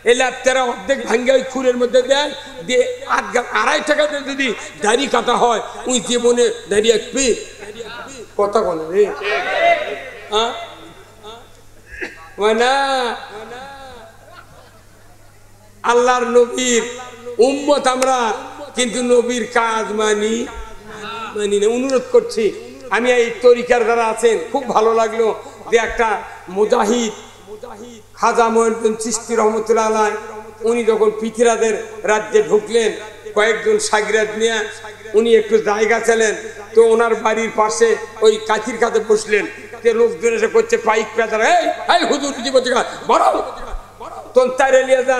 এই ল্যাপটারা অর্ধেক ভাঙ্গে ওই খুরের মধ্যে দেয়, দিয়ে ২.৫ টাকাতে যদি দাড়ি কাটা হয়, ওই জীবনে দাড়ি একবি কথা বলে রে না। আল্লাহর নবীর উম্মত আমরা, কিন্তু নবীর কাজ মানি না। অনুরোধ করছি, আমি এই তরিকার যারা আছেন, খুব ভালো লাগলো যে একটা মুজাহিদ খাজা মঈনুদ্দিন চিশতি রহমতুল্লাহ আলাইহি, উনি যখন পৃথিবীর রাজ্যে ঢুকলেন, কয়েকজন শাগিরাত নিয়ে উনি একটু জায়গা ছিলেন, তো ওনার বাড়ির পাশে ওই কাঠির কাছে বসলেন। লোকজন এসে করছে পাইক পেঁচারা, এই হুজুর বড় তখন তাইরে নিয়ে যা,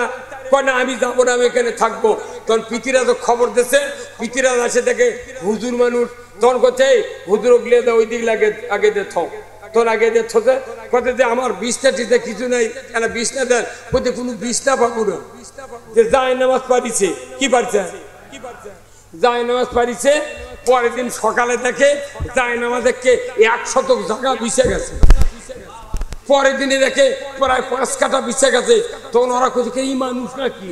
না আমি যাবো না, আমি এখানে থাকবো। তখন পিতিরা তো খবর দিচ্ছে, পিতিরা আসে দেখে হুজুর মানুষ, তখন করছে হুজুর গিয়ে ওই দিক লাগে আগে দিয়ে থাক, তখন আগে দিয়ে থতে কথা যে আমার বিছনা টিতে কিছু নেই, কেন বিছনা দেন, কোথায় কোনো বিছনা পাবো না। যে যায় নামাজ পারিছে, কি পারছে যায় নামাজ পারিছে, পরের দিন সকালে দেখে যায় নামাজ দেখে ১ শতক জায়গা বিছে গেছে, পরের দিনে দেখে প্রায় ৫ কাঠা বিছে গেছে। তখন ওরা কোথায় এই মানুষ নাকি,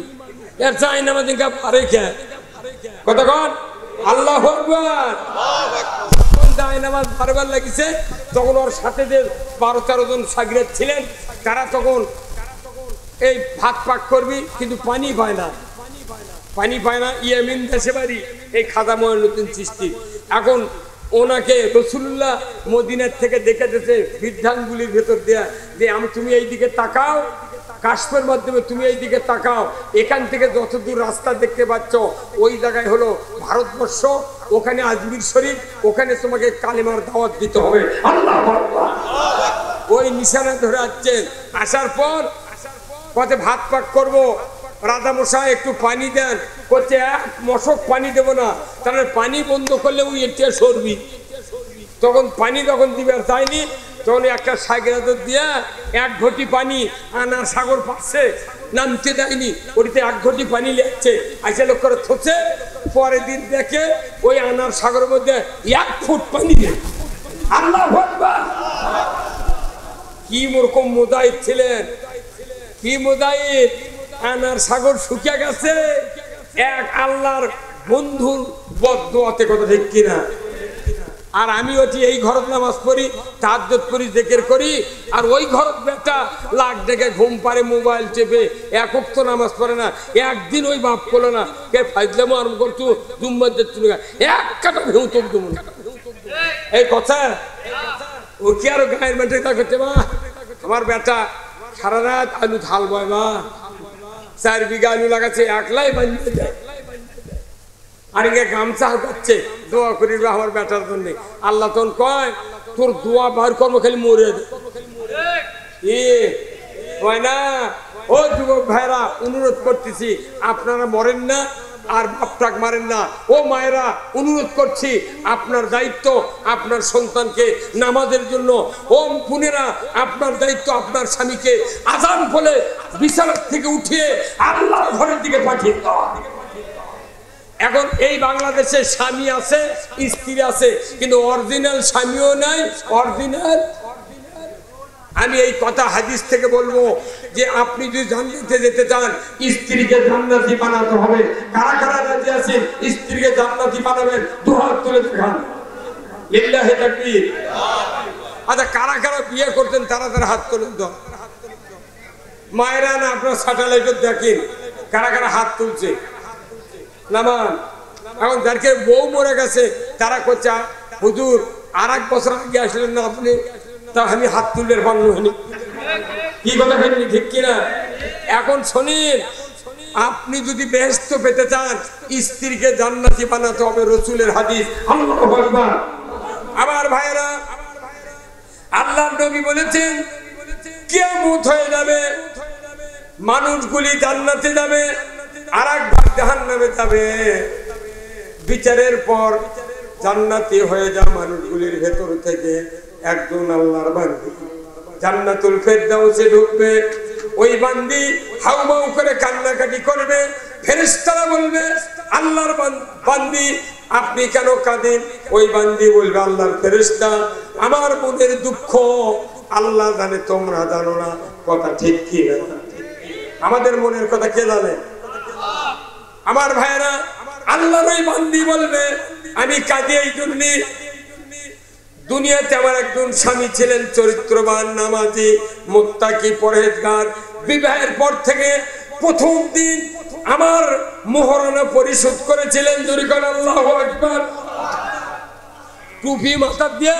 এর যায় নামাজ পারে কে কথা কন আল্লাহু আকবার। যায় নামাজ বারবার লাগিছে, তখন ওর সাথে যে ১২-১৩ জন শাগিরাত ছিলেন, তারা তখন এই ভাত পাক করবি, কিন্তু পানি পায় না, পানি পায় না। ইয়ামিন দেশে বাড়ি এই খাজা মঈনুদ্দিন চিশতি। এখন ওনাকে রাসূলুল্লাহ মদিনার থেকে দেখে দিয়েছে বৃদ্ধাঙ্গুলির ভেতর দেয়া, যে তুমি এই দিকে তাকাও, কাশফের মাধ্যমে তুমি এই দিকে তাকাও, এখান থেকে যতদূর রাস্তা দেখতে পাচ্ছ ওই জায়গায় হলো ভারতবর্ষ, ওখানে আজমির শরীফ, ওখানে তোমাকে কালেমার দাওয়াত দিতে হবে। আল্লাহু আকবার। ওই নিশানা ধরে আসছেন, আসার পর কতে ভাত পাক করবো, রাজা মশাই একটু পানি দেন, করছে ১ মশক পানি দেবো না, তাহলে পানি বন্ধ করলে ওই এটা সরবি। তখন পানি যখন দিবে চাইনি, তখন একটা সাগরাত দিয়া ১ ঘটি পানি, আনার সাগর পাচ্ছে, নামতে দেয়নি, ওটিতে ১ ঘটি পানি লেগছে, আইসা লোক করে থচ্ছে। পরের দিন দেখে ওই আনার সাগরের মধ্যে ১ ফুট পানি নেই। আল্লাহু আকবার। কি রকম মুজাহিদ ছিলেন, কি মুজাহিদ আনার সাগর শুকিয়ে গেছে এক আল্লাহর বন্ধুর বদদুয়াতে, কথা ঠিক কিনা? আর আমি ওটি এই ঘরত নামাজ পড়ি, তাহাজ্জুদ করি, জিকির করি, আর ওই ঘরত বেটা লাখ ডেকে ঘুম পারে, মোবাইল চেপে এক ওয়াক্ত নামাজ পড়ে না, একদিন ওই বাপ করলো না, কে ফাইজলামো আরম্ভ করতো, জুম্মার যাচ্ছিল এক কাটা ভেউ তোপ দুমুন। এই কথা ও কি আরো গায়ের মেটে তা করতে? মা আমার বেটা সারা রাত আলু ধাল বয়, মা 4 বিঘা আলু লাগাচ্ছে, একলাই বানিয়ে যায়, আর ইঙ্গে গামছা হাঁটাচ্ছে, দোয়া করি আমার বেটার জন্য। আল্লাহ তখন কয় তোর দোয়া বার কর্ম খালি মরে হয় না। ও যুবক ভাইরা, অনুরোধ করতেছি আপনারা মরেন না আর বাপটাক মারেন না। ও মায়েরা, অনুরোধ করছি আপনার দায়িত্ব আপনার সন্তানকে নামাজের জন্য। ও বোনেরা, আপনার দায়িত্ব আপনার স্বামীকে আযান বলে বিছানা থেকে উঠিয়ে আল্লাহর ঘরের দিকে পাঠিয়ে দেওয়া। এখন এই বাংলাদেশে স্বামী আছে, স্ত্রী আছে, কিন্তু অরিজিনাল স্বামীও নাই, অরিজিনাল। আমি এই কথা হাদিস থেকে বলবো যে আপনি যদি জান্নাতে যেতে চান, স্ত্রীকে জান্নাতি বানাতে হবে। কারা কারা রাজি আছেন স্ত্রীকে জান্নাতি বানাবেন? দুহাত তুলে দেখান, লিল্লাহি তাকবীর। আচ্ছা, কারা কারা বিয়ে করতেন তারা তারা হাত তুলে দাও। মায়েরা না, আপনার স্যাটেলাইটে দেখেন কারা কারা হাত তুলছে, নামান। এখন যাকে বউ মরে গেছে তারা করছে হুজুর আর 1 বছর আগে আসলেন না আপনি, তা আমি হাত তুললে বাংলো হয়নি। কি কথা বলেনি, ঠিক কিনা? এখন শোনেন, আপনি যদি বেহেশত পেতে চান, স্ত্রীকে জান্নাতি বানাতে হবে, রাসূলের হাদিস। আল্লাহু আকবার। আমার ভাইরা, আল্লাহর নবী বলেছেন কিয়ামত হয়ে যাবে, মানুষগুলি জান্নাতে যাবে আর একবার জাহান্নামে যাবে। বিচারের পর জান্নাতি হয়ে যা মানুষগুলির ভেতর থেকে একজন আল্লাহর বান্দী জান্নাতুল ফেরদাউসে ঢুকবে। ওই বান্দী হাউমাউ করে কান্নাকাটি করবে, ফেরেশতারা বলবে আল্লাহর বান্দী আপনি কেন কাঁদেন? ওই বান্দী বলবে আল্লাহর ফেরেশতা আমার মনের দুঃখ আল্লাহ জানে, তোমরা জানো না। কথা ঠিক কি না? আমাদের মনের কথা কে জানে? আমার ভাইরা, আল্লাহর ওই বান্দী বলবে আমি কাঁদি এই জন্য, দুনিয়াতে আমার একজন স্বামী ছিলেন চরিত্রবান, নামাজি, মুত্তাকি, পরহেজগার। বিবাহের পর থেকে প্রথম দিন আমার মোহরানা পরিশোধ করেছিলেন। জোরে বলেন আল্লাহু আকবার। টুপি মাথা দিয়া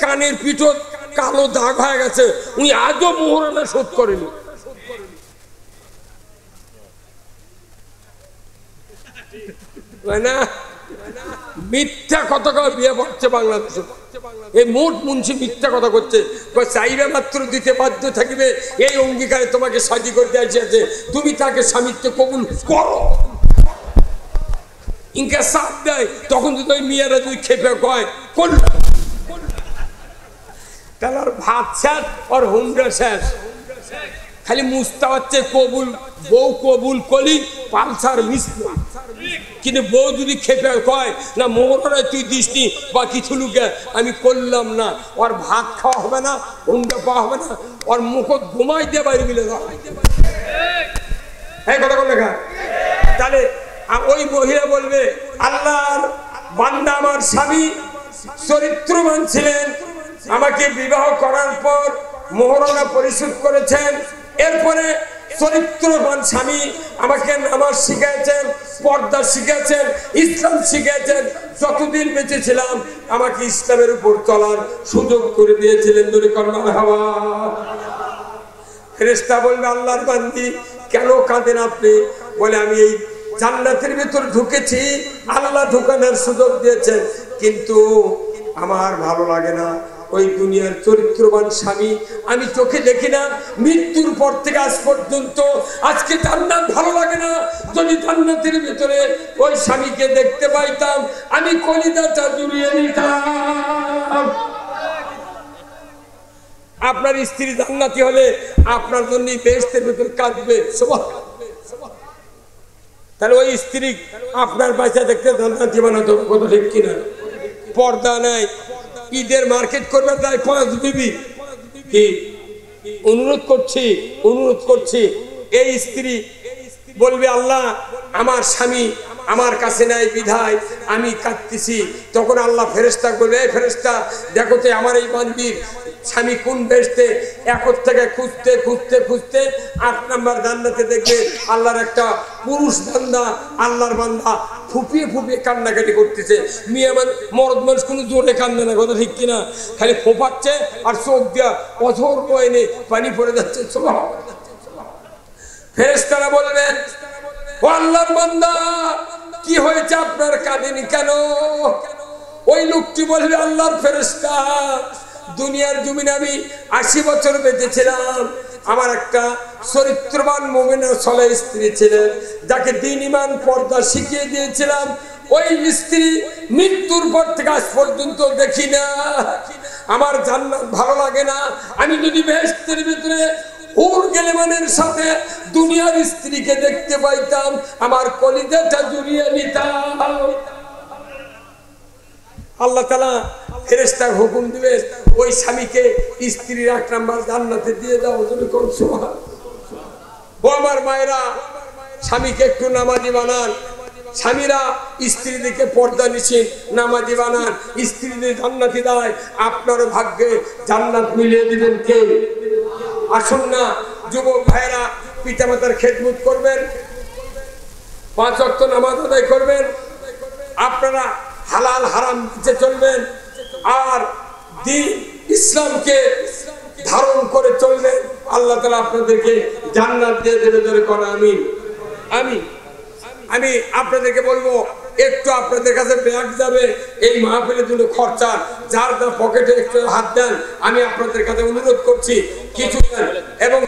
কানের পিঠত কালো দাগ হয়ে গেছে, উনি আজও মোহরানা শোধ করেনি। মিথ্যা কথা বিয়ে করছে বাংলাদেশে, এই মোট মুন্সি মিথ্যা কথা করছে। চাইবে মাত্র দিতে বাধ্য থাকবে, এই অঙ্গীকারে তোমাকে শাদী করতে আসছে, তুমি তাকে স্বামীত্ব কবুল করো। ইনকা সাথ দেয়, তখন যদি ওই মেয়েরা যদি খেপে কয় করল, তাহলে আর ভাত শেষ আর হুন্ডা শেষ। খালি মুস্তা হচ্ছে কবুল, বউ কবুল কলি পালসার মিশ্র। কিন্তু বউ যদি খেপে কয় না মোহরায় তুই দিসনি বা কিছু লুকে আমি করলাম না, ওর ভাত খাওয়া হবে না, হুন্ডা পাওয়া হবে না, ওর মুখ ঘুমাই দিয়ে বাইরে মিলে যাওয়া। হ্যাঁ, কথা বলে খা। তাহলে ওই মহিলা বলবে আল্লাহর বান্দা আমার স্বামী চরিত্রবান ছিলেন, আমাকে বিবাহ করার পর মোহরানা পরিশোধ করেছেন, এরপরে চরিত্রবান স্বামী আমাকে নামাজ শিখিয়েছেন, পর্দা শিখিয়েছেন, ইসলাম শিখিয়েছেন। যতদিন বেঁচে ছিলাম আমাকে ইসলামের উপর চলার সুযোগ করে দিয়েছিলেন। দূরে কর্মার হাওয়া। ফেরেশতা বলবে আল্লাহর বান্দী কেন কাঁদেন আপনি? বলে আমি এই জান্নাতের ভিতর ঢুকেছি, আল্লাহ ঢুকানোর সুযোগ দিয়েছেন, কিন্তু আমার ভালো লাগে না। ওই দুনিয়ার চরিত্রবান স্বামী আমি চোখে দেখি না, মৃত্যুর পর থেকে আজ পর্যন্ত। আজকে জান্নাত ভালো লাগে না। যদি জান্নাতের ভিতরে ওই স্বামীকে দেখতে পাইতাম আমি কলিজাটা জুড়িয়ে নিতাম। আপনার স্ত্রী জান্নাতি হলে আপনার জন্য বেহেশতের ভিতর কাঁদবে। তাহলে ওই স্ত্রী আপনার বাচ্চা দেখতে জান্নাতি বানাতে হবে। কত ঠিক কিনা? পর্দা নাই, ঈদের মার্কেট করবে তাই 5 বিবি কি অনুরোধ করছি এই স্ত্রী বলবে আল্লাহ আমার স্বামী আমার কাছে নাই বিধায় আমি কাঁদতেছি, তখন আল্লাহ ফেরেশতা বলবে এই ফেরেশতা দেখো তো আমার এই বান্দির স্বামী কোন বেহেশতে, একর থেকে খুঁজতে খুঁজতে খুঁজতে 8 নম্বর জান্নাতে দেখবে আল্লাহর একটা পুরুষ বান্দা, আল্লাহর বান্দা ফুপিয়ে ফুপিয়ে কান্নাকাটি করতেছে। মেয়ে মরদ মানুষ কোনো জোরে কান্দে না, কথা ঠিক কিনা, খালি ফোপাচ্ছে আর চোখ দিয়া অঝোর বয়নে পানি পড়ে যাচ্ছে। ফেরেশতারা বলবেন ও আল্লাহর বান্দা কি হয়েছে আপনার কাঁদেনি কেন? ওই লোকটি বলবে আল্লাহর ফেরেশতা দুনিয়ার জমিনে আমি 80 বছর বেঁচেছিলাম, আমার একটা চরিত্রবান মুমিনা সালেহ স্ত্রী ছিলেন যাকে দ্বীন ঈমান পর্দা শিখিয়ে দিয়েছিলাম। ওই স্ত্রী মৃত্যুর পর থেকে আজ পর্যন্ত দেখি না, আমার জান্নাত ভালো লাগে না। আমি যদি বেহেশতের ভিতরে হুর গেলেমানের সাথে দুনিয়ার স্ত্রীকে দেখতে পাইতাম আমার কলিজাটা জুড়িয়ে নিতাম। আল্লাহ তাআলা ফেরেশতা হুকুম দিবে ওই স্বামীকে স্ত্রীর 1 নম্বর জান্নাতে দিয়ে দাও। তুমি কোন সুবহান। ও আমার মায়েরা স্বামীকে একটু নামাজি বানান, স্বামীরা স্ত্রীদেরকে পর্দা নিষেধ নামাজি বানান, স্ত্রীদের জান্নাতি দেয়, আপনার ভাগ্যে জান্নাত মিলিয়ে দিবেন কে? আসুন না যুবক ভাইরা পিতামাতার খেদমত করবেন, 5 ওয়াক্ত নামাজ আদায় করবেন, আপনারা হালাল হারাম বুঝে চলবেন আর দ্বীন ইসলামকে ধারণ করে চলবেন। আল্লাহ তাআলা আপনাদেরকে জান্নাত দিয়ে দেবে। ধরে কোন আমিন। আমি আপনাদেরকে বলবো একটু আপনাদের কাছে ব্যাগ যাবে এই মাহফিলের জন্য খরচা, যার পকেটে একটু হাত দেন, আমি আপনাদের কাছে অনুরোধ করছি কিছু দেন এবং